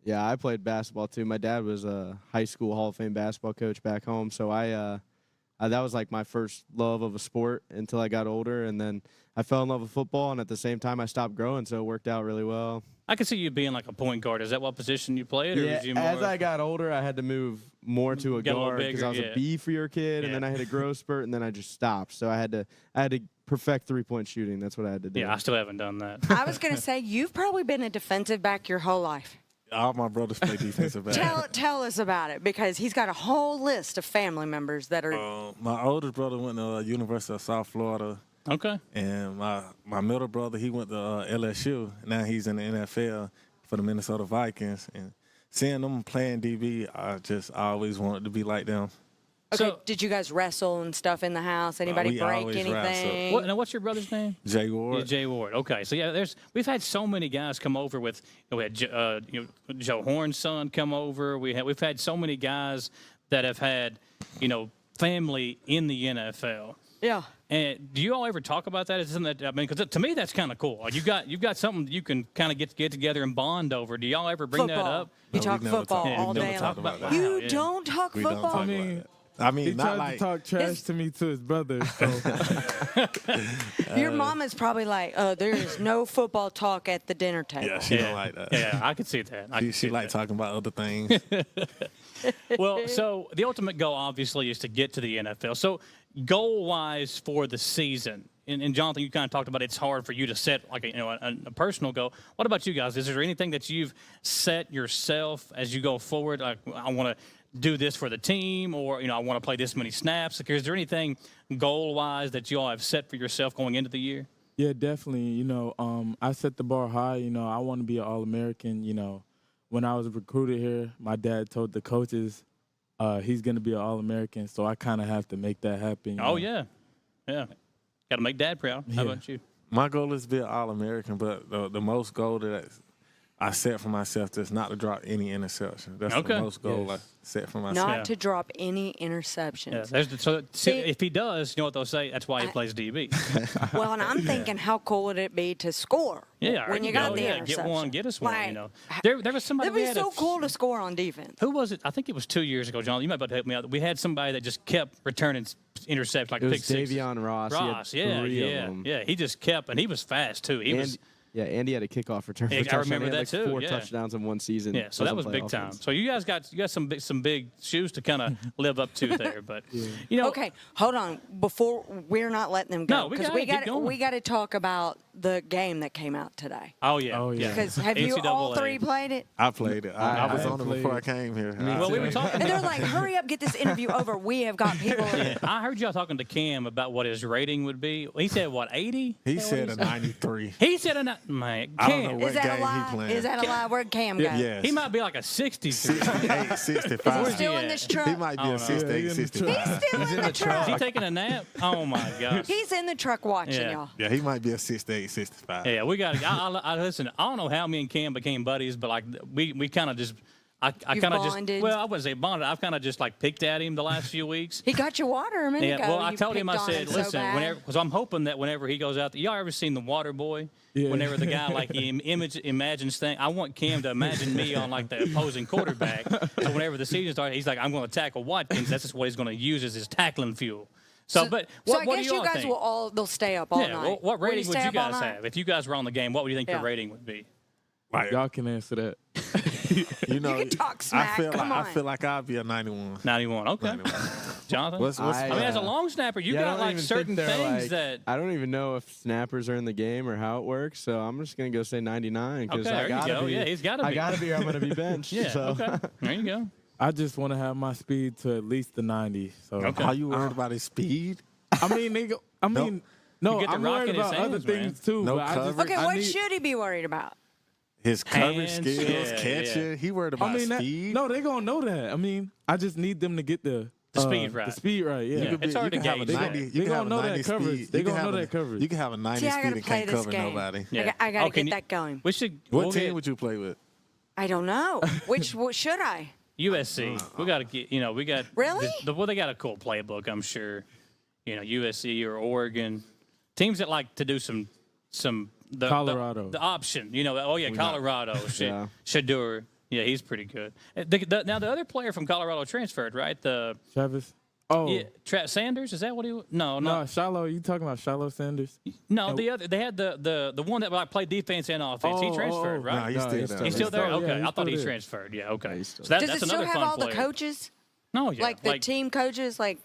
[SPEAKER 4] Yeah, I played basketball too. My dad was a high school Hall of Fame basketball coach back home, so that was like my first love of a sport until I got older, and then I fell in love with football, and at the same time I stopped growing, so it worked out really well.
[SPEAKER 1] I could see you being like a point guard. Is that what position you played? Or
[SPEAKER 4] Yeah,
[SPEAKER 1] was you more
[SPEAKER 4] as I got older, I had to move more to a
[SPEAKER 1] Get a little
[SPEAKER 4] guard because
[SPEAKER 1] bigger,
[SPEAKER 4] I was
[SPEAKER 1] yeah.
[SPEAKER 4] a beefier kid, and then I hit a growth spurt, and then I just stopped. So I had to perfect 3-point shooting. That's what I had to do.
[SPEAKER 1] Yeah, I still haven't done that.
[SPEAKER 2] I was going to say, you've probably been a defensive back your whole life.
[SPEAKER 5] All my brothers play defensive back.
[SPEAKER 2] Tell us about it, because he's got a whole list of family members that are.
[SPEAKER 5] My oldest brother went to University of South Florida.
[SPEAKER 1] Okay.
[SPEAKER 5] And my middle brother, he went to LSU. Now he's in the NFL for the Minnesota Vikings. And seeing them playing DB, I always wanted to be like them.
[SPEAKER 2] Okay,
[SPEAKER 1] So-
[SPEAKER 2] did you guys wrestle and stuff in the house? Anybody
[SPEAKER 5] we
[SPEAKER 2] break
[SPEAKER 5] always
[SPEAKER 2] anything?
[SPEAKER 1] Now, what's your brother's name?
[SPEAKER 5] Jay Ward.
[SPEAKER 1] Yeah, Jay Ward. Okay, so yeah, we've had so many guys come over with. We had Joe Horn's son come over. We've had so many guys that have had family in the NFL.
[SPEAKER 2] Yeah.
[SPEAKER 1] And do you all ever talk about that? Is something that, I mean, because to me that's kind of cool. You've got something that you can kind of get together and bond over. Do y'all ever bring that
[SPEAKER 2] Football.
[SPEAKER 1] up?
[SPEAKER 2] You talk football all
[SPEAKER 5] we
[SPEAKER 2] day
[SPEAKER 5] never talk
[SPEAKER 2] long.
[SPEAKER 5] about that.
[SPEAKER 2] You
[SPEAKER 1] yeah.
[SPEAKER 2] don't talk
[SPEAKER 5] We don't
[SPEAKER 2] football.
[SPEAKER 5] talk
[SPEAKER 3] I
[SPEAKER 5] about
[SPEAKER 3] mean,
[SPEAKER 5] that. I mean,
[SPEAKER 3] he
[SPEAKER 5] not
[SPEAKER 3] tried
[SPEAKER 5] like
[SPEAKER 3] to talk trash to me to his brother. So.
[SPEAKER 2] Your mom is probably like, there is no football talk at the dinner table.
[SPEAKER 5] yeah, she don't like that.
[SPEAKER 1] Yeah, I could see that.
[SPEAKER 5] She like talking about other things.
[SPEAKER 1] Well, so the ultimate goal, obviously, is to get to the NFL. So goal-wise for the season, and Jonathan, you kind of talked about it's hard for you to set like a personal goal. What about you guys? Is there anything that you've set yourself as you go forward? Like, I want to do this for the team, or I want to play this many snaps. Like, is there anything goal-wise that you all have set for yourself going into the year?
[SPEAKER 3] Yeah, definitely. I set the bar high. I want to be an All-American. When I was recruited here, my dad told the coaches he's going to be an All-American, so I kind of have to make that happen.
[SPEAKER 1] Oh, yeah. Got to make Dad proud. How about you?
[SPEAKER 5] My goal is to be an All-American, but the most goal that I set for myself is not to drop any interception. That's the most goal I set for myself.
[SPEAKER 2] Not to drop any interceptions.
[SPEAKER 1] Yeah, so if he does, you know what they'll say? That's why he plays DB.
[SPEAKER 2] Well, and I'm thinking, how cool would it be to score?
[SPEAKER 1] Yeah,
[SPEAKER 2] when you got the interception.
[SPEAKER 1] Get us one.
[SPEAKER 2] Like,
[SPEAKER 1] There was somebody.
[SPEAKER 2] It'd be so cool to score on defense.
[SPEAKER 1] Who was it? I think it was 2 years ago, John. You might be able to help me out. We had somebody that just kept returning interceptions, like
[SPEAKER 4] It was
[SPEAKER 1] pick sixes.
[SPEAKER 4] Davion Ross.
[SPEAKER 1] Ross,
[SPEAKER 4] he had three of them.
[SPEAKER 1] yeah. He just kept, and he was fast too. He was.
[SPEAKER 4] Yeah, Andy had a kickoff return.
[SPEAKER 1] Yeah,
[SPEAKER 4] for
[SPEAKER 1] I remember
[SPEAKER 4] touchdown. He had
[SPEAKER 1] that
[SPEAKER 4] like
[SPEAKER 1] too.
[SPEAKER 4] 4
[SPEAKER 1] Yeah.
[SPEAKER 4] touchdowns in one season.
[SPEAKER 1] Yeah, so that was
[SPEAKER 4] Doesn't
[SPEAKER 1] big
[SPEAKER 4] play
[SPEAKER 1] time.
[SPEAKER 4] offense.
[SPEAKER 1] So you guys got some big shoes to kind of live up to there. But you know,
[SPEAKER 2] Okay, hold on. Before we're not letting them go
[SPEAKER 1] No, we
[SPEAKER 2] because
[SPEAKER 1] gotta keep going.
[SPEAKER 2] we got to talk about the game that came out today.
[SPEAKER 1] Oh yeah.
[SPEAKER 2] Because have you all
[SPEAKER 1] NCAA.
[SPEAKER 2] 3 played it?
[SPEAKER 5] I played it. I was
[SPEAKER 3] I
[SPEAKER 5] on it
[SPEAKER 3] played
[SPEAKER 5] before I
[SPEAKER 3] it.
[SPEAKER 5] came here.
[SPEAKER 1] Well, we were talking.
[SPEAKER 2] And they're like, "Hurry up, get this interview over. We have got people."
[SPEAKER 1] I heard y'all talking to Cam about what his rating would be. He said what 80?
[SPEAKER 5] He said a 93.
[SPEAKER 1] He said a man.
[SPEAKER 5] I don't know
[SPEAKER 1] Cam.
[SPEAKER 5] what
[SPEAKER 2] Is that a
[SPEAKER 5] game
[SPEAKER 2] lie?
[SPEAKER 5] he playing.
[SPEAKER 2] Is that a lie? Where'd Cam go?
[SPEAKER 5] Yes.
[SPEAKER 1] He might be like a 60.
[SPEAKER 5] 68, 65.
[SPEAKER 2] Is he still in this truck?
[SPEAKER 5] He might be
[SPEAKER 1] Oh,
[SPEAKER 5] a
[SPEAKER 1] no.
[SPEAKER 5] 68,
[SPEAKER 3] He's in the
[SPEAKER 5] 65.
[SPEAKER 2] He's still in the truck.
[SPEAKER 1] Is he taking a nap? Oh my gosh.
[SPEAKER 2] He's in the truck watching
[SPEAKER 1] Yeah.
[SPEAKER 2] y'all.
[SPEAKER 5] Yeah, he might be a 68, 65.
[SPEAKER 1] Yeah, we got. I listen. I don't know how me and Cam became buddies, but like we kind of just. I
[SPEAKER 2] You've
[SPEAKER 1] kind of just.
[SPEAKER 2] bonded?
[SPEAKER 1] Well, I wouldn't say bonded. I've kind of just like picked at him the last few weeks.
[SPEAKER 2] He got your water a minute
[SPEAKER 1] Yeah,
[SPEAKER 2] ago.
[SPEAKER 1] well, I
[SPEAKER 2] You
[SPEAKER 1] told him, I
[SPEAKER 2] picked on
[SPEAKER 1] said,
[SPEAKER 2] so
[SPEAKER 1] listen,
[SPEAKER 2] bad.
[SPEAKER 1] because I'm hoping that whenever he goes out, y'all ever seen the Water Boy?
[SPEAKER 3] Yeah.
[SPEAKER 1] Whenever the guy like he imagines thing, I want Cam to imagine me on like the opposing quarterback. So whenever the season starts, he's like, I'm going to tackle Watkins. That's just what he's going to use as his tackling fuel. So, but
[SPEAKER 2] So
[SPEAKER 1] what,
[SPEAKER 2] I
[SPEAKER 1] what
[SPEAKER 2] guess
[SPEAKER 1] do
[SPEAKER 2] you
[SPEAKER 1] y'all
[SPEAKER 2] guys
[SPEAKER 1] think?
[SPEAKER 2] will all they'll stay up all
[SPEAKER 1] Yeah,
[SPEAKER 2] night.
[SPEAKER 1] well, what
[SPEAKER 2] Will
[SPEAKER 1] rating would
[SPEAKER 2] stay
[SPEAKER 1] you
[SPEAKER 2] up all
[SPEAKER 1] guys
[SPEAKER 2] night?
[SPEAKER 1] have if you guys were on the game? What would you think your
[SPEAKER 2] Yeah.
[SPEAKER 1] rating would be?
[SPEAKER 3] Y'all can answer that.
[SPEAKER 5] You know,
[SPEAKER 2] You can talk smack. Come
[SPEAKER 5] I
[SPEAKER 2] on.
[SPEAKER 5] feel like I'll be a 91.
[SPEAKER 1] 91. Okay.
[SPEAKER 5] 91.
[SPEAKER 1] Jonathan?
[SPEAKER 5] What's
[SPEAKER 1] I mean, as a long snapper, you
[SPEAKER 4] Yeah, I
[SPEAKER 1] got
[SPEAKER 4] don't
[SPEAKER 1] like
[SPEAKER 4] even
[SPEAKER 1] certain
[SPEAKER 4] think they're,
[SPEAKER 1] things
[SPEAKER 4] like-
[SPEAKER 1] that.
[SPEAKER 4] I don't even know if snappers are in the game or how it works, so I'm just gonna go say 99 because
[SPEAKER 1] Okay, there
[SPEAKER 4] I
[SPEAKER 1] you
[SPEAKER 4] gotta
[SPEAKER 1] go.
[SPEAKER 4] be.
[SPEAKER 1] Yeah, he's gotta
[SPEAKER 4] I
[SPEAKER 1] be.
[SPEAKER 4] gotta be. Or I'm gonna be benched.
[SPEAKER 1] Yeah.
[SPEAKER 4] So.
[SPEAKER 1] Okay. There you go.
[SPEAKER 3] I just want to have my speed to at least the 90. So
[SPEAKER 1] Okay.
[SPEAKER 5] Are you worried about his speed?
[SPEAKER 3] I mean, nigga. I mean,
[SPEAKER 1] You
[SPEAKER 3] no.
[SPEAKER 1] get the
[SPEAKER 3] I'm
[SPEAKER 1] rock
[SPEAKER 3] worried
[SPEAKER 1] in his
[SPEAKER 3] about other
[SPEAKER 1] hands, man.
[SPEAKER 3] things too.
[SPEAKER 5] No
[SPEAKER 3] but I just,
[SPEAKER 5] coverage.
[SPEAKER 2] Okay,
[SPEAKER 3] I
[SPEAKER 2] what
[SPEAKER 3] need,
[SPEAKER 2] should he be worried about?
[SPEAKER 5] His coverage
[SPEAKER 1] Hands,
[SPEAKER 5] skills,
[SPEAKER 1] yeah,
[SPEAKER 5] catching.
[SPEAKER 1] yeah.
[SPEAKER 5] He worried about
[SPEAKER 3] I mean,
[SPEAKER 5] speed.
[SPEAKER 3] no, they gonna know that. I mean, I just need them to get the
[SPEAKER 1] speed right.
[SPEAKER 3] The speed right. Yeah.
[SPEAKER 1] Yeah. It's hard to
[SPEAKER 5] have a
[SPEAKER 1] gauge.
[SPEAKER 5] 90.
[SPEAKER 3] They
[SPEAKER 5] You can
[SPEAKER 3] gonna
[SPEAKER 5] have a
[SPEAKER 3] know that
[SPEAKER 5] 90
[SPEAKER 3] coverage.
[SPEAKER 5] speed.
[SPEAKER 3] They
[SPEAKER 5] You can
[SPEAKER 3] gonna know
[SPEAKER 5] have
[SPEAKER 3] that coverage.
[SPEAKER 5] You can have a 90
[SPEAKER 2] See, I
[SPEAKER 5] speed
[SPEAKER 2] gotta
[SPEAKER 5] and
[SPEAKER 2] play
[SPEAKER 5] can't
[SPEAKER 2] this
[SPEAKER 5] cover
[SPEAKER 2] game.
[SPEAKER 5] nobody.
[SPEAKER 1] Yeah.
[SPEAKER 2] I gotta
[SPEAKER 1] can
[SPEAKER 2] get that going.
[SPEAKER 1] We should.
[SPEAKER 5] What
[SPEAKER 1] we'll
[SPEAKER 5] team
[SPEAKER 1] get
[SPEAKER 5] would you play with?
[SPEAKER 2] I don't know. What should I?
[SPEAKER 1] USC. We got to get. You know, we got.
[SPEAKER 2] Really?
[SPEAKER 1] Well, they got a cool playbook, I'm sure. You know, USC or Oregon, teams that like to do some
[SPEAKER 3] Colorado.
[SPEAKER 1] the option. You know, oh yeah, Colorado.
[SPEAKER 4] Yeah.
[SPEAKER 1] Shadur. Yeah, he's pretty good. Now the other player from Colorado transferred, right? The
[SPEAKER 3] Travis. Oh.
[SPEAKER 1] yeah, Sanders. Is that what he? No,
[SPEAKER 3] No, Shiloh. You talking about Shiloh Sanders?
[SPEAKER 1] No, the other. They had the one that like played defense and offense. He transferred, right?
[SPEAKER 5] Nah, he's still there.
[SPEAKER 1] He's still there.
[SPEAKER 3] Yeah,
[SPEAKER 1] Okay,
[SPEAKER 3] he's
[SPEAKER 1] I thought he
[SPEAKER 3] still there.
[SPEAKER 1] transferred. Yeah, okay. So
[SPEAKER 2] Does
[SPEAKER 1] that's
[SPEAKER 2] it still
[SPEAKER 1] another
[SPEAKER 2] have
[SPEAKER 1] fun
[SPEAKER 2] all
[SPEAKER 1] player.
[SPEAKER 2] the coaches?
[SPEAKER 1] No, yeah,
[SPEAKER 2] Like the team coaches, like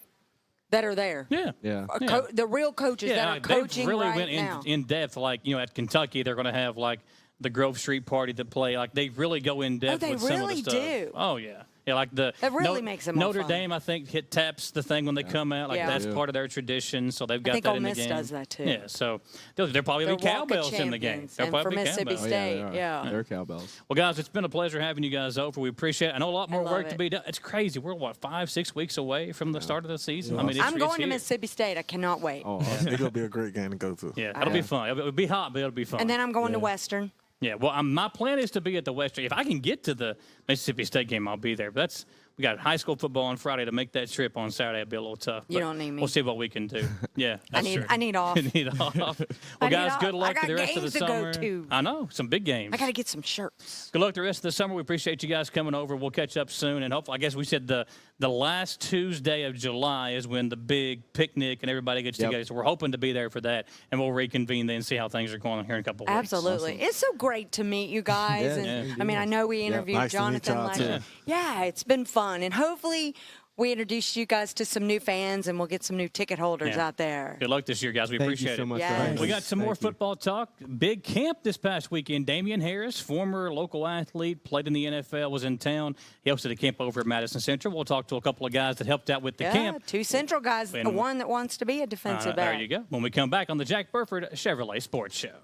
[SPEAKER 2] that are there.
[SPEAKER 1] Yeah.
[SPEAKER 4] Yeah.
[SPEAKER 2] The real coaches that are coaching
[SPEAKER 1] they really
[SPEAKER 2] right
[SPEAKER 1] went
[SPEAKER 2] now.
[SPEAKER 1] in depth. Like at Kentucky, they're going to have like the Grove Street Party to play. Like they really go in depth.
[SPEAKER 2] they
[SPEAKER 1] with some of
[SPEAKER 2] really
[SPEAKER 1] the stuff.
[SPEAKER 2] do.
[SPEAKER 1] Oh yeah. Yeah, like the
[SPEAKER 2] That really makes it more
[SPEAKER 1] Notre
[SPEAKER 2] fun.
[SPEAKER 1] Dame, I think, taps the thing when they come out. Like
[SPEAKER 2] Yeah.
[SPEAKER 1] that's part of their tradition, so they've got
[SPEAKER 2] think
[SPEAKER 1] that
[SPEAKER 2] Ole
[SPEAKER 1] in the
[SPEAKER 2] Miss
[SPEAKER 1] game.
[SPEAKER 2] does that, too.
[SPEAKER 1] Yeah, so there'll probably
[SPEAKER 2] They're
[SPEAKER 1] be cowbells
[SPEAKER 2] walk-in
[SPEAKER 1] in the game.
[SPEAKER 2] champions.
[SPEAKER 1] There'll
[SPEAKER 2] And
[SPEAKER 1] probably
[SPEAKER 2] for
[SPEAKER 1] be
[SPEAKER 2] Mississippi
[SPEAKER 1] cowbells.
[SPEAKER 2] State,
[SPEAKER 4] they are.
[SPEAKER 2] yeah.
[SPEAKER 4] They're cowbells.
[SPEAKER 1] Well, guys, it's been a pleasure having you guys over. We appreciate it. I know a lot more
[SPEAKER 2] love
[SPEAKER 1] work to
[SPEAKER 2] it.
[SPEAKER 1] be done. It's crazy. We're, 5-6 weeks away from the start of the season? I mean,
[SPEAKER 2] I'm going to
[SPEAKER 1] here.
[SPEAKER 2] Mississippi State. I cannot wait.
[SPEAKER 4] Oh,
[SPEAKER 5] It's going to be a great game to go to.
[SPEAKER 1] Yeah, it'll be fun. It'll be hot, but it'll be fun.
[SPEAKER 2] And then I'm going to Western.
[SPEAKER 1] Yeah, well, my plan is to be at the Western. If I can get to the Mississippi State game, I'll be there. But we got high school football on Friday. To make that trip on Saturday will be a little tough.
[SPEAKER 2] You
[SPEAKER 1] but
[SPEAKER 2] don't need me.
[SPEAKER 1] We'll see what we can do. Yeah, that's true.
[SPEAKER 2] I need off.
[SPEAKER 1] You need off. Well,
[SPEAKER 2] I need
[SPEAKER 1] guys,
[SPEAKER 2] off.
[SPEAKER 1] good luck
[SPEAKER 2] I got
[SPEAKER 1] to the rest of the
[SPEAKER 2] games to go
[SPEAKER 1] summer.
[SPEAKER 2] to.
[SPEAKER 1] I know, some big games.
[SPEAKER 2] I got to get some shirts.
[SPEAKER 1] Good luck the rest of the summer. We appreciate you guys coming over. We'll catch up soon, and hopefully, I guess we said the last Tuesday of July is when the big picnic and everybody gets together. So we're hoping to be there for that, and we'll reconvene then and see how things are going here in a couple of weeks.
[SPEAKER 2] Absolutely. It's so great to meet you guys. I mean, I know we interviewed
[SPEAKER 5] Nice to meet
[SPEAKER 2] Jonathan
[SPEAKER 5] y'all,
[SPEAKER 2] last
[SPEAKER 5] too.
[SPEAKER 2] year. Yeah, it's been fun. And hopefully we introduce you guys to some new fans and we'll get some new ticket holders out there.
[SPEAKER 1] Good luck this year, guys. We
[SPEAKER 4] Thank
[SPEAKER 1] appreciate
[SPEAKER 4] you so
[SPEAKER 1] it.
[SPEAKER 4] much
[SPEAKER 2] Yes.
[SPEAKER 4] for having
[SPEAKER 1] We
[SPEAKER 4] us.
[SPEAKER 1] got some more football talk. Big camp this past weekend. Damian Harris, former local athlete, played in the NFL, was in town. He hosted a camp over at Madison Central. We'll talk to a couple of guys that helped out with the camp.
[SPEAKER 2] 2 Central guys,
[SPEAKER 1] And-
[SPEAKER 2] one that wants to be a defensive back.
[SPEAKER 1] There you go. When we come back on the Jack Burford Chevrolet Sports Show.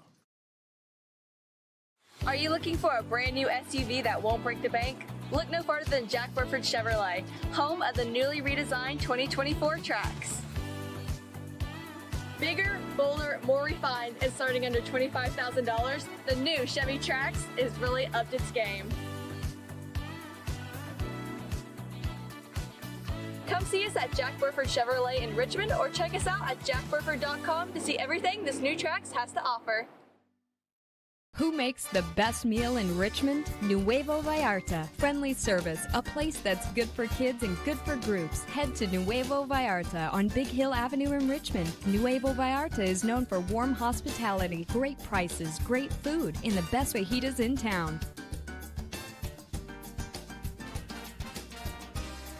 [SPEAKER 6] Are you looking for a brand new SUV that won't break the bank? Look no farther than Jack Burford Chevrolet, home of the newly redesigned 2024 Trax. Bigger, bolder, more refined, and starting under $25,000, the new Chevy Trax is really upped its game. Come see us at Jack Burford Chevrolet in Richmond or check us out at jackburford.com to see everything this new Trax has to offer.
[SPEAKER 7] Who makes the best meal in Richmond? Nuevo Vallarta. Friendly service, a place that's good for kids and good for groups. Head to Nuevo Vallarta on Big Hill Avenue in Richmond. Nuevo Vallarta is known for warm hospitality, great prices, great food, and the best fajitas in town.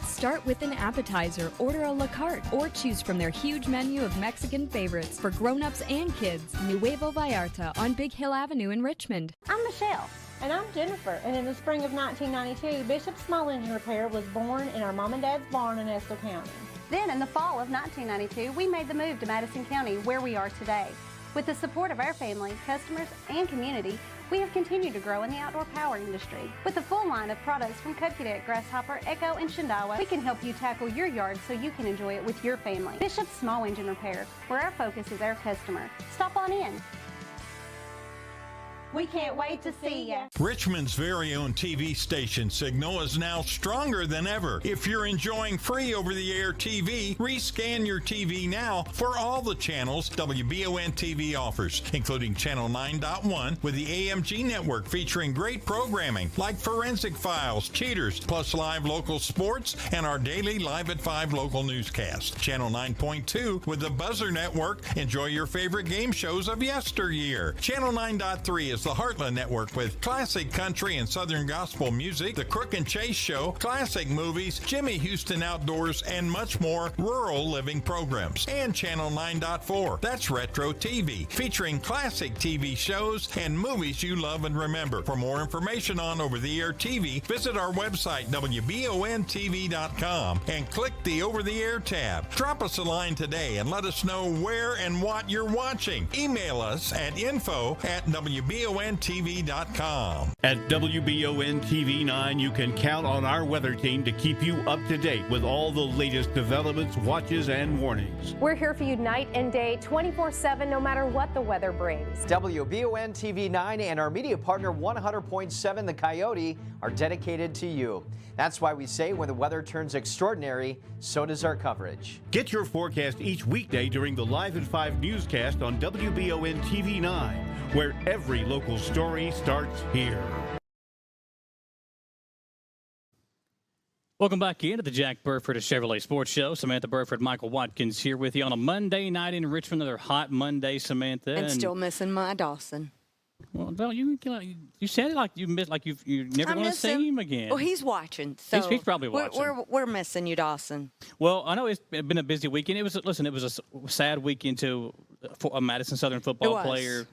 [SPEAKER 7] Start with an appetizer, order a la carte, or choose from their huge menu of Mexican favorites for grown-ups and kids. Nuevo Vallarta on Big Hill Avenue in Richmond.
[SPEAKER 8] I'm Michelle.
[SPEAKER 9] And I'm Jennifer, and in the spring of 1992, Bishop Small Engine Repair was born in our mom and dad's barn in Estill County.
[SPEAKER 8] Then in the fall of 1992, we made the move to Madison County, where we are today. With the support of our family, customers, and community, we have continued to grow in the outdoor power industry. With a full line of products from Cudcadet, Grasshopper, Echo, and Shindawa, we can help you tackle your yard so you can enjoy it with your family. Bishop Small Engine Repair, where our focus is our customer. Stop on in. We can't wait to see ya.
[SPEAKER 10] Richmond's very own TV station Signal is now stronger than ever. If you're enjoying free over-the-air TV, rescan your TV now for all the channels WBON-TV offers, including Channel 9.1 with the AMG network featuring great programming like Forensic Files, Cheaters, plus live local sports and our daily Live at 5 local newscast. Channel 9.2 with the Buzzer Network. Enjoy your favorite game shows of yesteryear. Channel 9.3 is the Heartland Network with classic country and southern gospel music, the Crook and Chase Show, classic movies, Jimmy Houston Outdoors, and much more rural living programs. And Channel 9.4, that's Retro TV, featuring classic TV shows and movies you love and remember. For more information on over-the-air TV, visit our website, WBON-TV.com, and click the over-the-air tab. Drop us a line today and let us know where and what you're watching. Email us at info@WBON-TV.com.
[SPEAKER 11] At WBON-TV 9, you can count on our weather team to keep you up to date with all the latest developments, watches, and warnings.
[SPEAKER 12] We're here for you night and day, 24/7, no matter what the weather brings.
[SPEAKER 13] WBON-TV 9 and our media partner 100.7 The Coyote are dedicated to you. That's why we say when the weather turns extraordinary, so does our coverage.
[SPEAKER 11] Get your forecast each weekday during the Live at 5 newscast on WBON-TV 9, where every local story starts here.
[SPEAKER 1] Welcome back into the Jack Burford Chevrolet Sports Show. Samantha Burford, Michael Watkins here with you on a Monday night in Richmond. Another hot Monday, Samantha.
[SPEAKER 2] And still missing my Dawson.
[SPEAKER 1] Well, you said it like you miss, like you're never going to see him again.
[SPEAKER 2] Well, he's watching, so
[SPEAKER 1] he's probably watching.
[SPEAKER 2] We're missing you, Dawson.
[SPEAKER 1] Well, I know it's been a busy weekend. It was a sad weekend too. A Madison Southern football player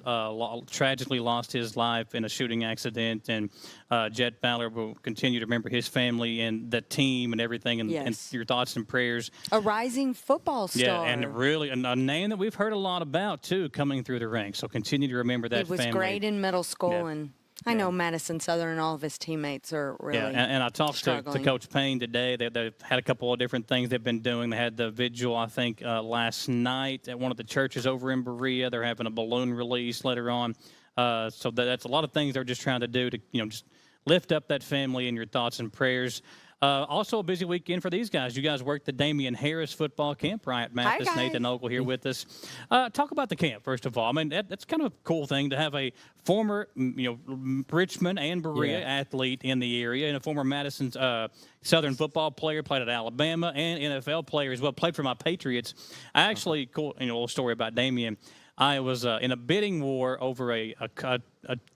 [SPEAKER 1] tragically lost his life in a shooting accident, and Jet Ballard will continue to remember his family and the team and everything, and your thoughts and prayers.
[SPEAKER 2] A rising football star.
[SPEAKER 1] Yeah, and really a name that we've heard a lot about too, coming through the ranks. So continue to remember that family.
[SPEAKER 2] He was great in middle school, and I know Madison Southern and all of his teammates are really
[SPEAKER 1] and I talked to Coach Payne today. They've had a couple of different things they've been doing. They had the vigil, I think, last night at one of the churches over in Berea. They're having a balloon release later on. So that's a lot of things they're just trying to do to, just lift up that family in your thoughts and prayers. Also a busy weekend for these guys. You guys worked the Damian Harris football camp. Bryant Mathis, Nathan Ogle here with us. Talk about the camp, first of all. I mean, that's kind of a cool thing to have a former, Richmond and Berea athlete in the area, and a former Madison Southern football player, played at Alabama, and NFL player as well, played for my Patriots. I actually, cool, a little story about Damian. I was in a bidding war over a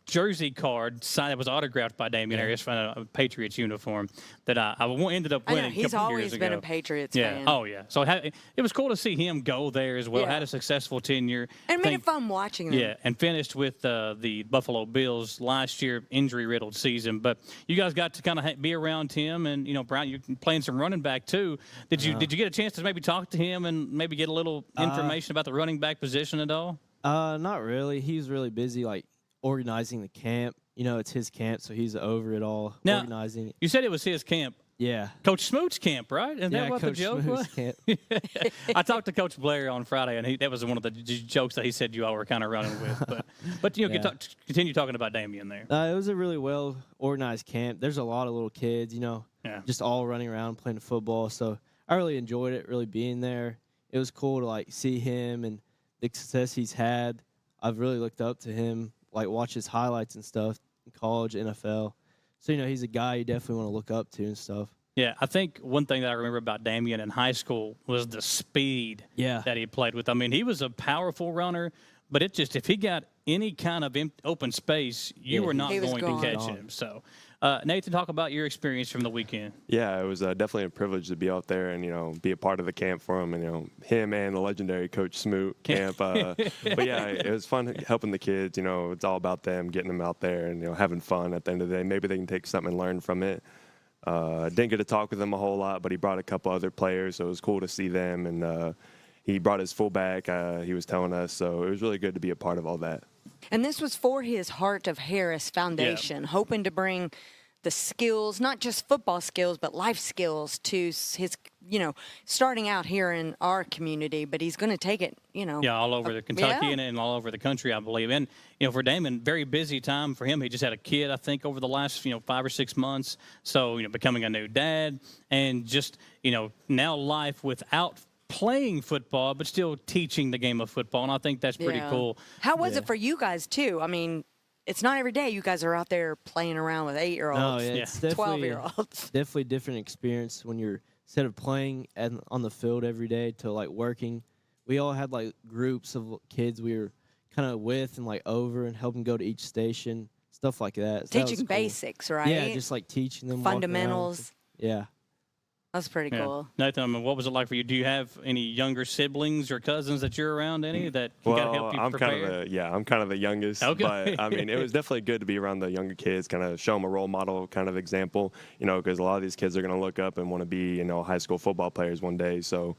[SPEAKER 1] jersey card that was autographed by Damian Harris from a Patriots uniform that I ended up winning.
[SPEAKER 2] He's always been a Patriots fan.
[SPEAKER 1] Oh, yeah. So it was cool to see him go there as well. Had a successful tenure.
[SPEAKER 2] And made it fun watching them.
[SPEAKER 1] Yeah, and finished with the Buffalo Bills last year, injury-riddled season. But you guys got to kind of be around him, and, Brian, you're playing some running back too. Did you get a chance to maybe talk to him and maybe get a little information about the running back position at all?
[SPEAKER 14] Not really. He's really busy, organizing the camp. It's his camp, so he's over it all, organizing it.
[SPEAKER 1] You said it was his camp.
[SPEAKER 14] Yeah.
[SPEAKER 1] Coach Smoot's camp, right? Isn't that what
[SPEAKER 14] Coach
[SPEAKER 1] the joke
[SPEAKER 14] Smoot's
[SPEAKER 1] was?
[SPEAKER 14] Camp.
[SPEAKER 1] I talked to Coach Blair on Friday, and that was one of the jokes that he said you all were kind of running with. But continue talking about Damian there.
[SPEAKER 14] It was a really well-organized camp. There's a lot of little kids, just all running around playing football. So I really enjoyed it, really being there. It was cool to, see him and the success he's had. I've really looked up to him like watch his highlights and stuff in college, NFL. So, you know, he's a guy you definitely want to look up to and stuff.
[SPEAKER 1] Yeah, I think one thing that I remember about Damian in high school was the speed that he played with. I mean, he was a powerful runner, but it just, if he got any kind of open space, you were not going to catch him. So, Nathan, talk about your experience from the weekend.
[SPEAKER 15] Yeah, it was definitely a privilege to be out there and, you know, be a part of the camp for him. And, you know, him and the legendary Coach Smoot camp. But, yeah, it was fun helping the kids. You know, it's all about them, getting them out there and, you know, having fun at the end of the day. Maybe they can take something and learn from it. Didn't get to talk with him a whole lot, but he brought a couple other players, so it was cool to see them. And he brought his fullback, he was telling us, so it was really good to be a part of all that.
[SPEAKER 2] And this was for his Heart of Harris Foundation, hoping to bring the skills, not just football skills, but life skills to his, you know, starting out here in our community, but he's going to take it, you know.
[SPEAKER 1] Yeah, all over Kentucky and all over the country, I believe. And, you know, for Damon, very busy time for him. He just had a kid, I think, over the last, you know, 5 or 6 months. So, you know, becoming a new dad and just, you know, now life without playing football, but still teaching the game of football. And I think that's pretty cool.
[SPEAKER 2] How was it for you guys, too? I mean, it's not every day you guys are out there playing around with 8-year-olds,
[SPEAKER 14] No, it's
[SPEAKER 2] 12-year-olds.
[SPEAKER 14] Definitely different experience when you're instead of playing on the field every day to like working. We all had like groups of kids we were kind of with and like over and helping go to each station, stuff like that. So
[SPEAKER 2] Teaching basics, right?
[SPEAKER 14] Yeah, just like teaching them
[SPEAKER 2] fundamentals.
[SPEAKER 14] Yeah.
[SPEAKER 2] That's pretty cool.
[SPEAKER 1] Nathan, I mean, what was it like for you? Do you have any younger siblings or cousins that you're around? Any that can help you prepare?
[SPEAKER 15] I'm kind of the youngest.
[SPEAKER 1] Okay.
[SPEAKER 15] But I mean, it was definitely good to be around the younger kids, kind of show them a role model kind of example. You know, because a lot of these kids are going to look up and want to be, you know, high school football players one day. So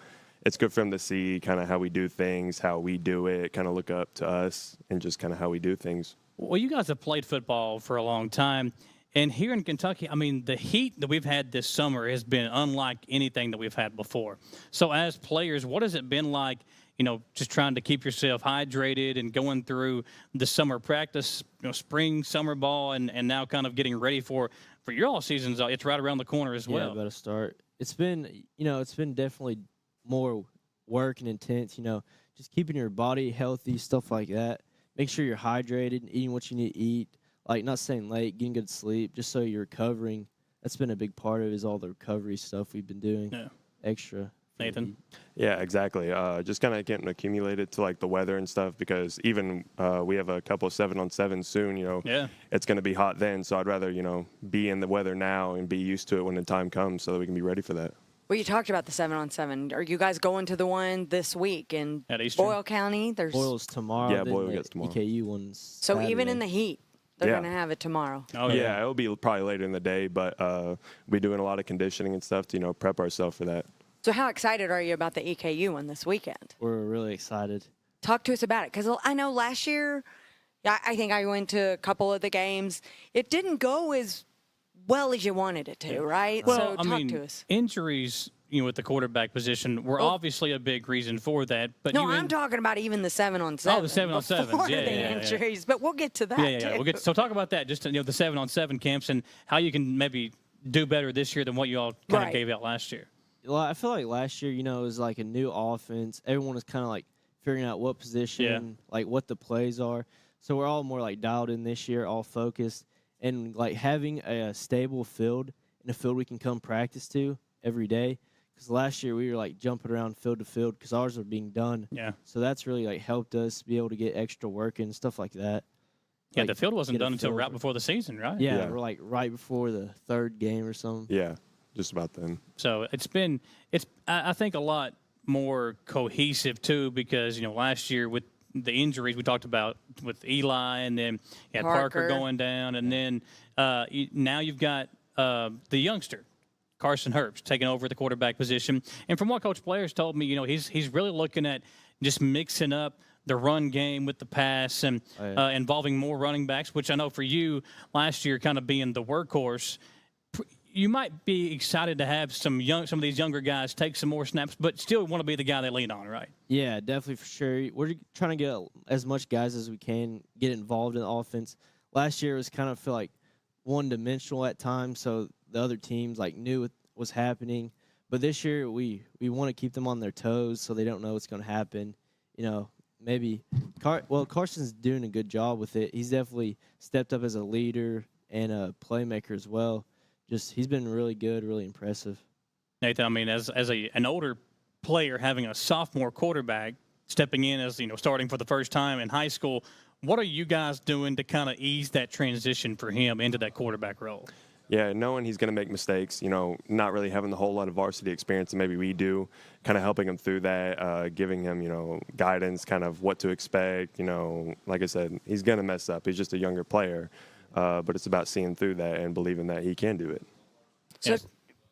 [SPEAKER 15] it's good for them to see kind of how we do things, how we do it, kind of look up to us, and just kind of how we do things.
[SPEAKER 1] Well, you guys have played football for a long time. And here in Kentucky, I mean, the heat that we've had this summer has been unlike anything that we've had before. So as players, what has it been like, you know, just trying to keep yourself hydrated and going through the summer practice, you know, spring, summer ball, and now kind of getting ready for your all seasons? It's right around the corner as well.
[SPEAKER 14] Yeah, about to start. It's been, you know, it's been definitely more work and intense, you know, just keeping your body healthy, stuff like that. Make sure you're hydrated and eating what you need to eat. Like, not staying late, getting good sleep, just so you're recovering. That's been a big part of it, is all the recovery stuff we've been doing. Extra.
[SPEAKER 1] Nathan?
[SPEAKER 15] Yeah, exactly. Just kind of getting accumulated to, like, the weather and stuff, because even we have a couple of 7-on-7 soon, you know.
[SPEAKER 1] Yeah.
[SPEAKER 15] It's going to be hot then, so I'd rather, you know, be in the weather now and be used to it when the time comes so that we can be ready for that.
[SPEAKER 2] Well, you talked about the 7-on-7. Are you guys going to the one this week in Boyle County?
[SPEAKER 14] Boyle's tomorrow.
[SPEAKER 15] Yeah, Boyle gets tomorrow.
[SPEAKER 14] EKU one's
[SPEAKER 2] So
[SPEAKER 14] Saturday.
[SPEAKER 2] even in the heat, they're going to have it tomorrow.
[SPEAKER 15] Oh, yeah. It'll be probably later in the day, but we're doing a lot of conditioning and stuff to, you know, prep ourselves for that.
[SPEAKER 2] So how excited are you about the EKU one this weekend?
[SPEAKER 14] We're really excited.
[SPEAKER 2] Talk to us about it, because I know last year, I think I went to a couple of the games. It didn't go as well as you wanted it to, right?
[SPEAKER 1] Well,
[SPEAKER 2] so
[SPEAKER 1] I
[SPEAKER 2] talk
[SPEAKER 1] mean,
[SPEAKER 2] to us.
[SPEAKER 1] Injuries, you know, with the quarterback position were obviously a big reason for that. But
[SPEAKER 2] No, I'm talking about even the 7-on-7.
[SPEAKER 1] Oh, the 7-on-7s.
[SPEAKER 2] Before
[SPEAKER 1] Yeah,
[SPEAKER 2] the
[SPEAKER 1] yeah, yeah.
[SPEAKER 2] injuries, but we'll get to that.
[SPEAKER 1] Yeah. We'll get so talk about that. Just, you know, the 7-on-7 camps and how you can maybe do better this year than what you all kind of gave out last year.
[SPEAKER 14] Well, I feel like last year, you know, it was like a new offense. Everyone was kind of like figuring out what position, like what the plays are. So we're all more like dialed in this year, all focused. And like having a stable field and a field we can come practice to every day. Because last year we were like jumping around field to field because ours were being done.
[SPEAKER 1] Yeah.
[SPEAKER 14] So that's really like helped us be able to get extra work and stuff like that.
[SPEAKER 1] Yeah,
[SPEAKER 14] like,
[SPEAKER 1] the field wasn't done until
[SPEAKER 14] field
[SPEAKER 1] right before the season, right?
[SPEAKER 14] Yeah, we're like right before the third game or something.
[SPEAKER 15] Yeah, just about then.
[SPEAKER 1] So I think a lot more cohesive too, because, you know, last year with the injuries we talked about with Eli, and then you had Parker going down, and then now you've got the youngster Carson Herbst taking over the quarterback position. And from what Coach Blair's told me, you know, he's really looking at just mixing up the run game with the pass and involving more running backs, which I know for you last year kind of being the workhorse, you might be excited to have some of these younger guys take some more snaps, but still want to be the guy they lean on, right?
[SPEAKER 14] Yeah, definitely for sure. We're trying to get as much guys as we can get involved in the offense. Last year it was kind of feel like one-dimensional at times, so the other teams like knew what was happening. But this year we want to keep them on their toes so they don't know what's going to happen. You know, maybe Carson's doing a good job with it. He's definitely stepped up as a leader and a playmaker as well. Just he's been really good, really impressive.
[SPEAKER 1] Nathan, I mean, as an older player having a sophomore quarterback stepping in as, starting for the first time in high school, what are you guys doing to kind of ease that transition for him into that quarterback role?
[SPEAKER 15] Yeah, knowing he's going to make mistakes, not really having the whole lot of varsity experience that maybe we do, kind of helping him through that, giving him, guidance, kind of what to expect. Like I said, he's going to mess up. He's just a younger player, but it's about seeing through that and believing that he can do it.
[SPEAKER 1] So, yes.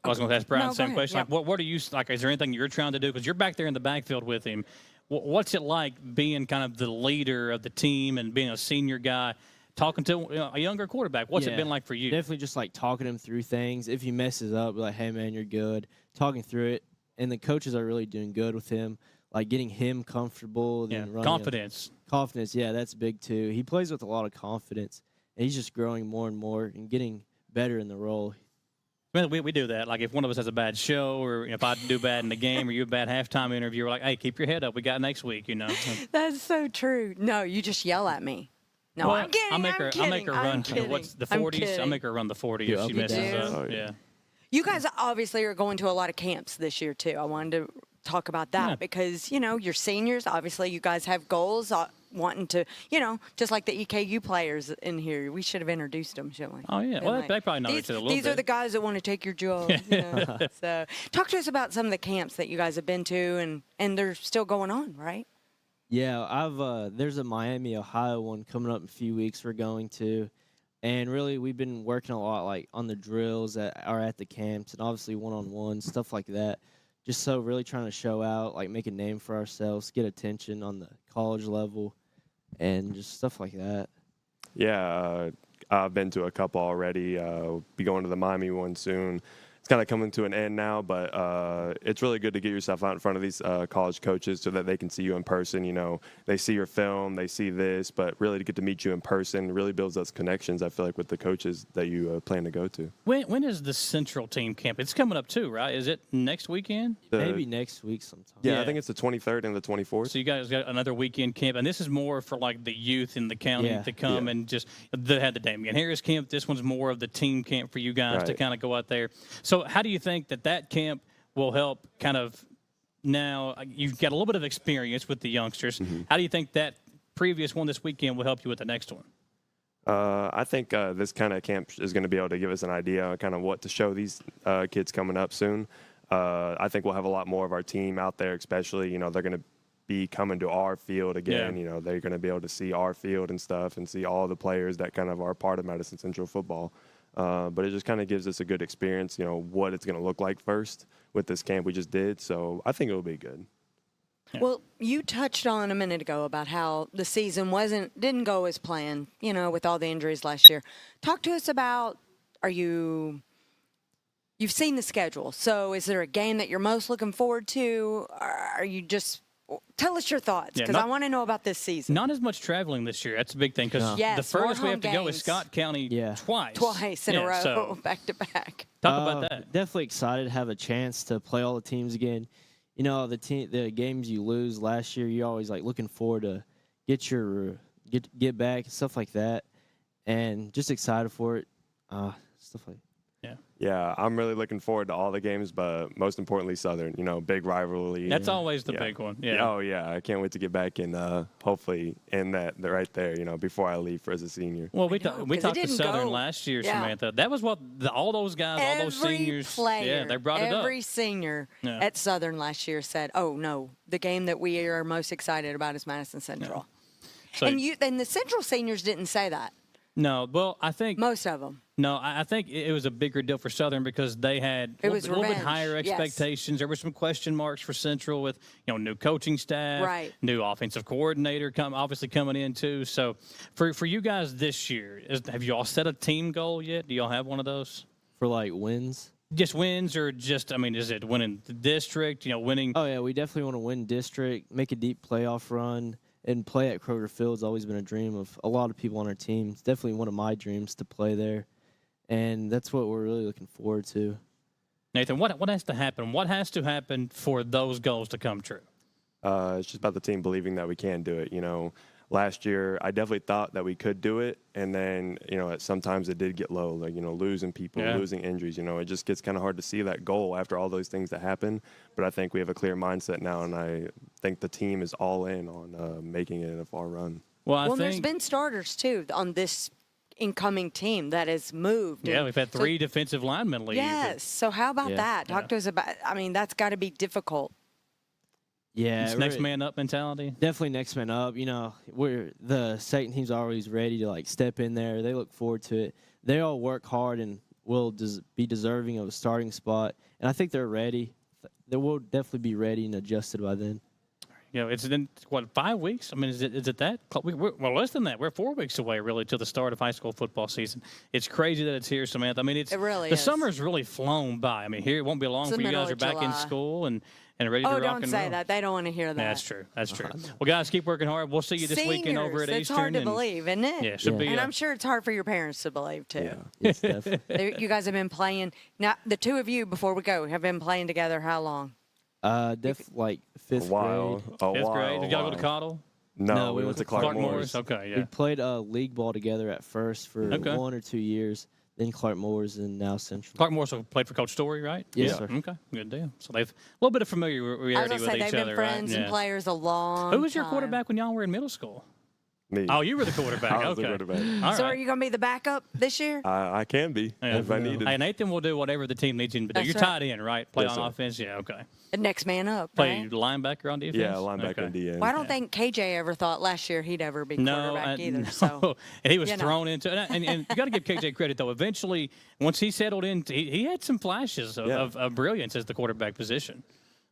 [SPEAKER 1] I was going to ask Brian the same question. Yeah. Like, what are you like? Is there anything you're trying to do? Because you're back there in the backfield with him. What's it like being kind of the leader of the team and being a senior guy? Talking to a younger quarterback, what's it been like for you?
[SPEAKER 14] Definitely just like talking him through things. If he messes up, be like, hey, man, you're good. Talking through it. And the coaches are really doing good with him, like getting him comfortable.
[SPEAKER 1] Yeah, confidence.
[SPEAKER 14] Confidence, yeah, that's big too. He plays with a lot of confidence, and he's just growing more and more and getting better in the role.
[SPEAKER 1] Well, we do that. Like if one of us has a bad show or if I do bad in the game or you have a bad halftime interview, we're like, hey, keep your head up. We got next week,
[SPEAKER 2] That's so true. No, you just yell at me. No,
[SPEAKER 1] well,
[SPEAKER 2] I'm kidding.
[SPEAKER 1] I make her run. What's the 40s? I make her run the 40 if she messes up.
[SPEAKER 15] Oh, yeah.
[SPEAKER 2] You guys obviously are going to a lot of camps this year too. I wanted to talk about that because you're seniors. Obviously, you guys have goals. Wanting to, just like the EKU players in here, we should have introduced them, shouldn't we?
[SPEAKER 1] Oh yeah, well they probably know each other a little bit.
[SPEAKER 2] These are the guys that want to take your job. So, talk to us about some of the camps that you guys have been to, and they're still going on, right?
[SPEAKER 14] Yeah, there's a Miami, Ohio one coming up in a few weeks we're going to. And really, we've been working a lot like on the drills that are at the camps and obviously one-on-one, stuff like that. Just so really trying to show out, like make a name for ourselves, get attention on the college level, and just stuff like that.
[SPEAKER 15] Yeah, I've been to a couple already. Be going to the Miami one soon. It's kind of coming to an end now, but it's really good to get yourself out in front of these college coaches so that they can see you in person. They see your film, they see this, but really to get to meet you in person really builds those connections, I feel like, with the coaches that you plan to go to.
[SPEAKER 1] When is the Central Team Camp? It's coming up too, right? Is it next weekend?
[SPEAKER 14] Maybe next week sometime.
[SPEAKER 15] Yeah, I think it's the 23rd and the 24th.
[SPEAKER 1] So you guys got another weekend camp, and this is more for like the youth in the county to come and just they had the Damian Harris camp. This one's more of the team camp for you guys to kind of go out there. So how do you think that camp will help kind of now you've got a little bit of experience with the youngsters. Mm-hmm. How do you think that previous one this weekend will help you with the next one?
[SPEAKER 15] I think this kind of camp is going to be able to give us an idea of kind of what to show these kids coming up soon. I think we'll have a lot more of our team out there, especially, they're going to be coming to our field again.
[SPEAKER 1] Yeah.
[SPEAKER 15] They're going to be able to see our field and stuff and see all the players that kind of are part of Madison Central football. But it just kind of gives us a good experience, what it's going to look like first with this camp we just did. So I think it'll be good.
[SPEAKER 2] Yeah. Well, you touched on a minute ago about how the season didn't go as planned, with all the injuries last year. Talk to us about, you've seen the schedule. So is there a game that you're most looking forward to? Or are you just tell us your thoughts, because I want to know about this season.
[SPEAKER 1] Not as much traveling this year. That's a big thing, because the furthest we have to go is Scott County twice.
[SPEAKER 2] Twice in a row,
[SPEAKER 1] so
[SPEAKER 2] back to back.
[SPEAKER 1] Talk about that.
[SPEAKER 14] Definitely excited to have a chance to play all the teams again. The games you lose last year, you're always like looking forward to get back, stuff like that, and just excited for it. Stuff like that.
[SPEAKER 15] Yeah, I'm really looking forward to all the games, but most importantly, Southern. Big rivalry.
[SPEAKER 1] That's always the big one. Yeah.
[SPEAKER 15] Oh yeah, I can't wait to get back and hopefully end that right there. Before I leave as a senior.
[SPEAKER 1] Well, we talked to Southern last year, Samantha. That was what all those guys, all those seniors.
[SPEAKER 2] Player,
[SPEAKER 1] they brought it up.
[SPEAKER 2] Every senior at Southern last year said, "Oh no, the game that we are most excited about is Madison Central." Yeah. So, and the Central seniors didn't say that.
[SPEAKER 1] No, well, I think
[SPEAKER 2] most of them.
[SPEAKER 1] No, I think it was a bigger deal for Southern because they had a little bit higher expectations. Yes. There were some question marks for Central with new coaching staff, new offensive coordinator obviously coming in too. So for you guys this year, have you all set a team goal yet? Do y'all have one of those
[SPEAKER 14] for like wins?
[SPEAKER 1] Just wins, or just is it winning the district? Winning.
[SPEAKER 14] Oh yeah, we definitely want to win district, make a deep playoff run. And play at Kroger Field's always been a dream of a lot of people on our team. It's definitely one of my dreams to play there. And that's what we're really looking forward to.
[SPEAKER 1] Nathan, what has to happen? What has to happen for those goals to come true?
[SPEAKER 15] It's just about the team believing that we can do it. Last year, I definitely thought that we could do it. And then, sometimes it did get low, like, losing people, losing injuries. It just gets kind of hard to see that goal after all those things that happen. But I think we have a clear mindset now, and I think the team is all in on making it a far run.
[SPEAKER 2] Well, there's been starters, too, on this incoming team that has moved.
[SPEAKER 1] Yeah, we've had 3 defensive linemen leave.
[SPEAKER 2] Yes. So how about that? Talk to us about, that's got to be difficult.
[SPEAKER 14] Yeah,
[SPEAKER 1] it's next man up mentality.
[SPEAKER 14] Definitely next man up. The second team's always ready to step in there. They look forward to it. They all work hard and will be deserving of a starting spot. And I think they're ready. They will definitely be ready and adjusted by then.
[SPEAKER 1] It's in 5 weeks? I mean, is it that? We're less than that. We're 4 weeks away, really, till the start of high school football season. It's crazy that it's here, Samantha. I mean,
[SPEAKER 2] it really
[SPEAKER 1] the
[SPEAKER 2] is.
[SPEAKER 1] summer's really flown by. I mean, here it won't be long before you guys are back in school and ready to rock and roll.
[SPEAKER 2] Oh, don't say that. They don't want to hear that.
[SPEAKER 1] That's true. That's true. Well, guys, keep working hard. We'll see you this weekend over at
[SPEAKER 2] It's
[SPEAKER 1] Eastern.
[SPEAKER 2] hard to believe, isn't it?
[SPEAKER 1] Yeah, should be.
[SPEAKER 2] And I'm sure it's hard for your parents to believe, too.
[SPEAKER 14] Yeah, yes, definitely.
[SPEAKER 2] You guys have been playing. Now, the two of you, before we go, have been playing together how long?
[SPEAKER 14] Like fifth grade.
[SPEAKER 1] Fifth grade. Did y'all go to Cottle?
[SPEAKER 15] No, we went to Clark Moore's.
[SPEAKER 1] Okay, yeah.
[SPEAKER 14] We played league ball together at first for 1 or 2 years. Then Clark Moore's and now Central.
[SPEAKER 1] Clark Moore's played for Coach Story, right?
[SPEAKER 14] Yes, sir.
[SPEAKER 1] Okay, good deal. So they've a little bit of familiarity with each other,
[SPEAKER 2] they've been friends and players a long
[SPEAKER 1] Who was your
[SPEAKER 2] time.
[SPEAKER 1] quarterback when y'all were in middle school?
[SPEAKER 15] Me.
[SPEAKER 1] Oh, you were the quarterback.
[SPEAKER 15] I was
[SPEAKER 1] okay.
[SPEAKER 15] the quarterback.
[SPEAKER 1] All
[SPEAKER 2] So
[SPEAKER 1] right.
[SPEAKER 2] are you going to be the backup this year?
[SPEAKER 15] I can be if I needed.
[SPEAKER 1] Hey, Nathan will do whatever the team needs him to do.
[SPEAKER 2] That's
[SPEAKER 1] You're
[SPEAKER 2] right.
[SPEAKER 1] tied in, right? Play
[SPEAKER 15] Yes,
[SPEAKER 1] on
[SPEAKER 15] sir.
[SPEAKER 1] offense? Yeah, okay.
[SPEAKER 2] The next man up,
[SPEAKER 1] Play
[SPEAKER 2] right?
[SPEAKER 1] linebacker on defense?
[SPEAKER 15] Yeah, linebacker and DN.
[SPEAKER 2] Well, I don't think KJ ever thought last year he'd ever be quarterback either.
[SPEAKER 1] No.
[SPEAKER 2] So
[SPEAKER 1] And he was
[SPEAKER 2] you know.
[SPEAKER 1] thrown into it. And you got to give KJ credit, though. Eventually, once he settled in, he had some flashes of brilliance as the quarterback position.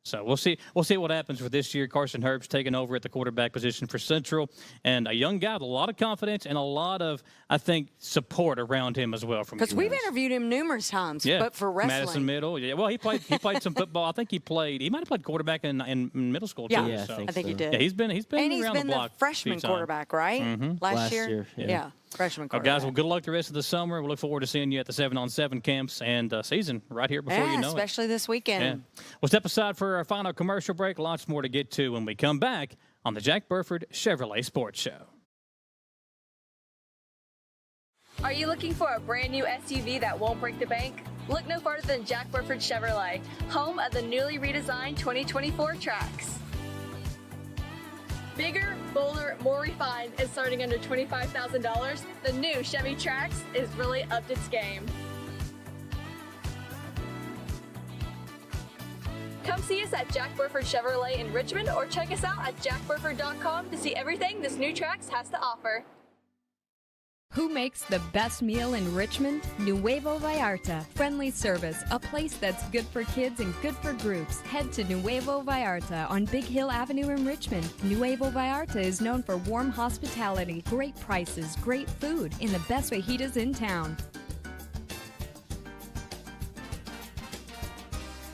[SPEAKER 1] So we'll see what happens for this year. Carson Herbst taking over at the quarterback position for Central, and a young guy with a lot of confidence and a lot of, I think, support around him as well.
[SPEAKER 2] Because we've interviewed him numerous times, but for wrestling.
[SPEAKER 1] Madison Middle. Yeah, well, he played some football. I think he might have played quarterback in middle school too.
[SPEAKER 2] Yeah,
[SPEAKER 1] so.
[SPEAKER 2] I think he did.
[SPEAKER 1] Yeah, he's been
[SPEAKER 2] and he's
[SPEAKER 1] around
[SPEAKER 2] been
[SPEAKER 1] the block.
[SPEAKER 2] the freshman quarterback, right?
[SPEAKER 1] Mm-hmm.
[SPEAKER 2] Last year. Yeah. Freshman quarterback.
[SPEAKER 1] Guys, well, good luck the rest of the summer. We look forward to seeing you at the 7-on-7 camps and season right here before you know it.
[SPEAKER 2] Especially this weekend.
[SPEAKER 1] Yeah. We'll step aside for our final commercial break. Lots more to get to when we come back on the Jack Burford Chevrolet Sports Show.
[SPEAKER 6] Are you looking for a brand new SUV that won't break the bank? Look no farther than Jack Burford Chevrolet, home of the newly redesigned 2024 Trax. Bigger, bolder, more refined, and starting under $25,000, the new Chevy Trax is really upped its game. Come see us at Jack Burford Chevrolet in Richmond or check us out at jackburford.com to see everything this new Trax has to offer.
[SPEAKER 7] Who makes the best meal in Richmond? Nuevo Vallarta. Friendly service, a place that's good for kids and good for groups. Head to Nuevo Vallarta on Big Hill Avenue in Richmond. Nuevo Vallarta is known for warm hospitality, great prices, great food, and the best fajitas in town.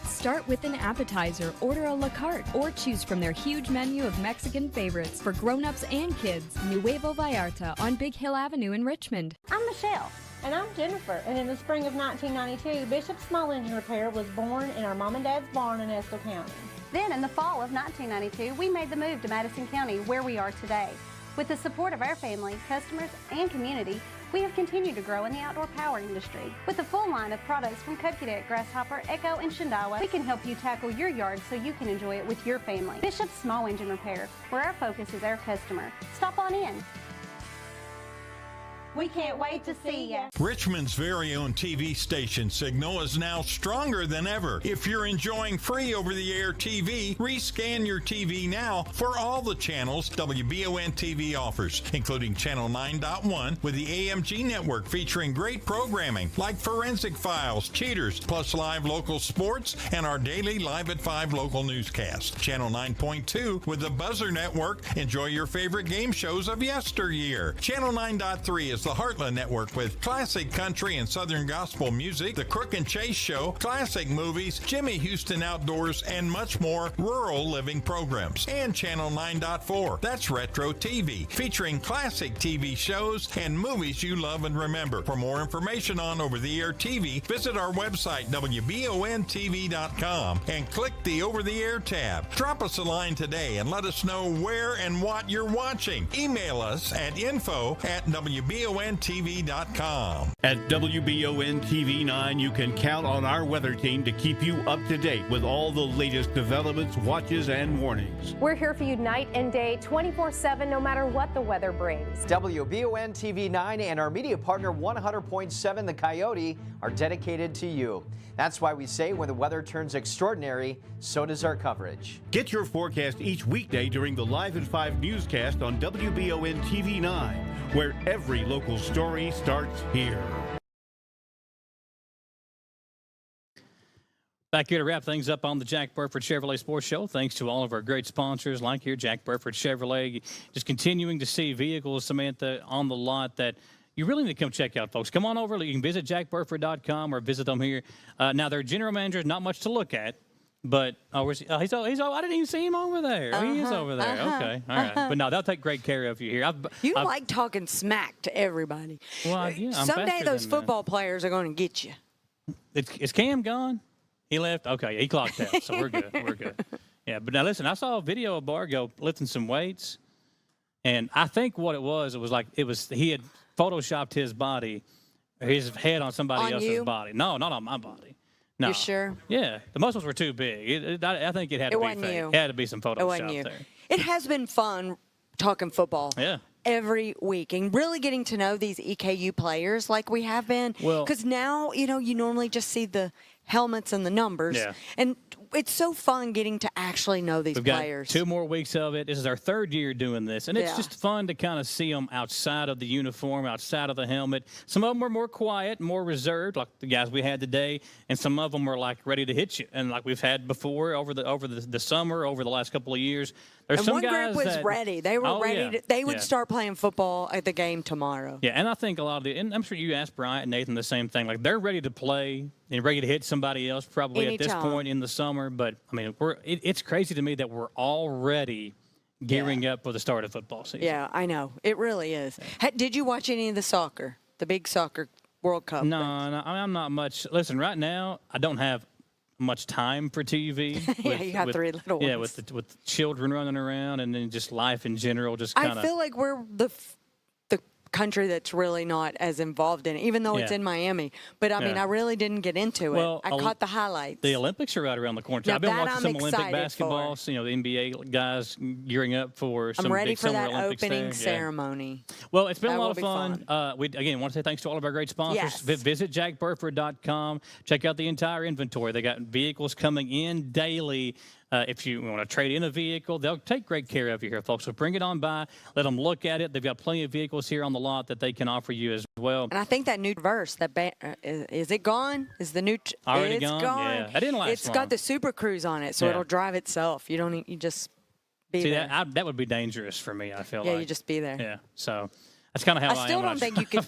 [SPEAKER 7] Start with an appetizer, order a la carte, or choose from their huge menu of Mexican favorites for grown-ups and kids. Nuevo Vallarta on Big Hill Avenue in Richmond.
[SPEAKER 9] I'm Michelle. And I'm Jennifer. And in the spring of 1992, Bishop Small Engine Repair was born in our mom and dad's barn in Estill County.
[SPEAKER 8] Then in the fall of 1992, we made the move to Madison County, where we are today. With the support of our family, customers, and community, we have continued to grow in the outdoor power industry. With a full line of products from Cudcadet, Grasshopper, Echo, and Shindawa, we can help you tackle your yard so you can enjoy it with your family. Bishop Small Engine Repair, where our focus is our customer. Stop on in.
[SPEAKER 9] We can't wait to see ya.
[SPEAKER 10] Richmond's very own TV station Signal is now stronger than ever. If you're enjoying free over-the-air TV, rescan your TV now for all the channels WBON-TV offers, including Channel 9.1 with the AMG network featuring great programming like Forensic Files, Cheaters, plus live local sports and our daily Live at 5 local newscast. Channel 9.2 with the Buzzer Network. Enjoy your favorite game shows of yesteryear. Channel 9.3 is the Heartland Network with classic country and southern gospel music, the Crook and Chase Show, classic movies, Jimmy Houston Outdoors, and much more rural living programs. And Channel 9.4. That's Retro TV, featuring classic TV shows and movies you love and remember. For more information on over-the-air TV, visit our website, WBON-TV.com, and click the over-the-air tab. Drop us a line today and let us know where and what you're watching. Email us at info@WBON-TV.com.
[SPEAKER 11] At WBON-TV 9, you can count on our weather team to keep you up to date with all the latest developments, watches, and warnings.
[SPEAKER 12] We're here for you night and day, 24/7, no matter what the weather brings.
[SPEAKER 13] WBON-TV 9 and our media partner 100.7 The Coyote are dedicated to you. That's why we say when the weather turns extraordinary, so does our coverage.
[SPEAKER 11] Get your forecast each weekday during the Live at 5 newscast on WBON-TV 9, where every local story starts here.
[SPEAKER 1] Back here to wrap things up on the Jack Burford Chevrolet Sports Show. Thanks to all of our great sponsors like here, Jack Burford Chevrolet. Just continuing to see vehicles, Samantha, on the lot that you really need to come check out, folks. Come on over. You can visit jackburford.com or visit them here. Now, their general manager is not much to look at, but I didn't even see him over there. He is over there. Okay, all right. But no, they'll take great care of you here.
[SPEAKER 2] You like talking smack to everybody.
[SPEAKER 1] Well, yeah,
[SPEAKER 2] someday those football players are going to get you.
[SPEAKER 1] Is Cam gone? He left? Okay, he clocked out, so we're good. We're good. Yeah, but now listen, I saw a video of Bargo lifting some weights, and I think what it was he had photoshopped his body, his head on somebody else's body. No, not on my body. No.
[SPEAKER 2] You sure?
[SPEAKER 1] Yeah, the muscles were too big. I think it had to be fake. It had to be some Photoshop there.
[SPEAKER 2] It has been fun talking football.
[SPEAKER 1] Yeah.
[SPEAKER 2] Every week and really getting to know these EKU players like we have been. Because now, you normally just see the helmets and the numbers.
[SPEAKER 1] Yeah.
[SPEAKER 2] And it's so fun getting to actually know these players.
[SPEAKER 1] Got 2 more weeks of it. This is our 3rd year doing this. And it's just fun to kind of see them outside of the uniform, outside of the helmet. Some of them are more quiet, more reserved, like the guys we had today. And some of them are like ready to hit you. And like we've had before over the summer, over the last couple of years. There's some
[SPEAKER 2] one
[SPEAKER 1] guys
[SPEAKER 2] group was ready. They were ready. They would start playing football at the game tomorrow.
[SPEAKER 1] Yeah, and I think a lot of and I'm sure you asked Bryant and Nathan the same thing. Like they're ready to play and ready to hit somebody else probably at this point in the summer. But I mean, it's crazy to me that we're already gearing up for the start of football season.
[SPEAKER 2] Yeah, I know. It really is. Did you watch any of the soccer, the big soccer World Cup?
[SPEAKER 1] No, I'm not much. Listen, right now I don't have much time for TV.
[SPEAKER 2] Yeah, you got 3 little ones.
[SPEAKER 1] Yeah, with children running around and then just life in general. Just kind of.
[SPEAKER 2] I feel like we're the country that's really not as involved in it, even though it's in Miami. But I mean, I really didn't get into it. I caught the highlights.
[SPEAKER 1] The Olympics are right around the corner. I've been watching some Olympic basketball. The NBA guys gearing up for some big Summer Olympics.
[SPEAKER 2] I'm ready for that opening ceremony.
[SPEAKER 1] Well, it's been a lot of fun. We again want to say thanks to all of our great sponsors.
[SPEAKER 2] Yes.
[SPEAKER 1] Visit jackburford.com. Check out the entire inventory. They got vehicles coming in daily. If you want to trade in a vehicle, they'll take great care of you here, folks. So bring it on by. Let them look at it. They've got plenty of vehicles here on the lot that they can offer you as well.
[SPEAKER 2] And I think that new Verse, is it gone? Is the new
[SPEAKER 1] already
[SPEAKER 2] it's
[SPEAKER 1] gone?
[SPEAKER 2] Yeah,
[SPEAKER 1] that didn't last long.
[SPEAKER 2] It's got the Super Cruise on it, so it'll drive itself. You don't. You just be there.
[SPEAKER 1] That would be dangerous for me. I feel like.
[SPEAKER 2] Yeah, you just be there.
[SPEAKER 1] Yeah. So. That's kind of how I am.
[SPEAKER 2] I still don't think you could.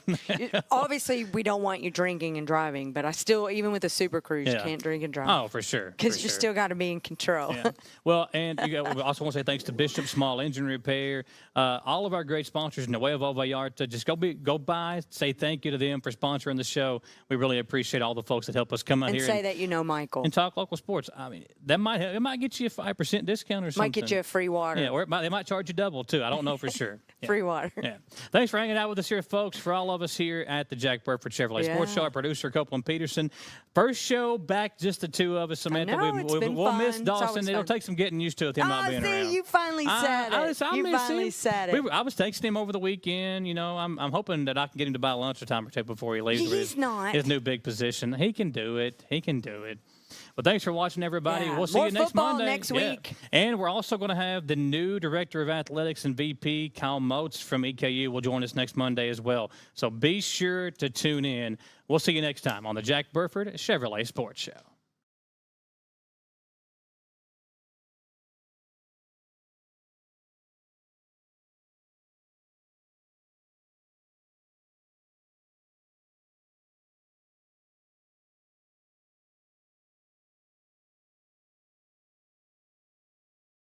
[SPEAKER 2] Obviously, we don't want you drinking and driving, but I still, even with the Super Cruise, you can't drink and drive.
[SPEAKER 1] Oh, for sure.
[SPEAKER 2] Because you still got to be in control.
[SPEAKER 1] Yeah. Well, and we also want to say thanks to Bishop Small Engine Repair, all of our great sponsors, Nuevo Vallarta. Just go by, say thank you to them for sponsoring the show. We really appreciate all the folks that help us come out here
[SPEAKER 2] and say that you know Michael
[SPEAKER 1] and talk local sports. I mean, it might get you a 5% discount or something.
[SPEAKER 2] Might get you a free water.
[SPEAKER 1] Yeah, or they might charge you double too. I don't know for sure.
[SPEAKER 2] Free water.
[SPEAKER 1] Yeah. Thanks for hanging out with us here, folks. For all of us here at the Jack Burford Chevrolet Sports Show, our producer Copeland Peterson. First show back, just the 2 of us. Samantha, we'll miss Dawson. It'll take some getting used to with him not being around.
[SPEAKER 2] You finally said it.
[SPEAKER 1] You
[SPEAKER 2] finally said it.
[SPEAKER 1] I was texting him over the weekend. I'm hoping that I can get him to buy lunch a time or two before he leaves.
[SPEAKER 2] He's not.
[SPEAKER 1] His new big position. He can do it. He can do it. Well, thanks for watching, everybody.
[SPEAKER 2] Yeah.
[SPEAKER 1] We'll see you next Monday.
[SPEAKER 2] Next week.
[SPEAKER 1] And we're also going to have the new Director of Athletics and VP, Kyle Motes from EKU, will join us next Monday as well. So be sure to tune in. We'll see you next time on the Jack Burford Chevrolet Sports Show.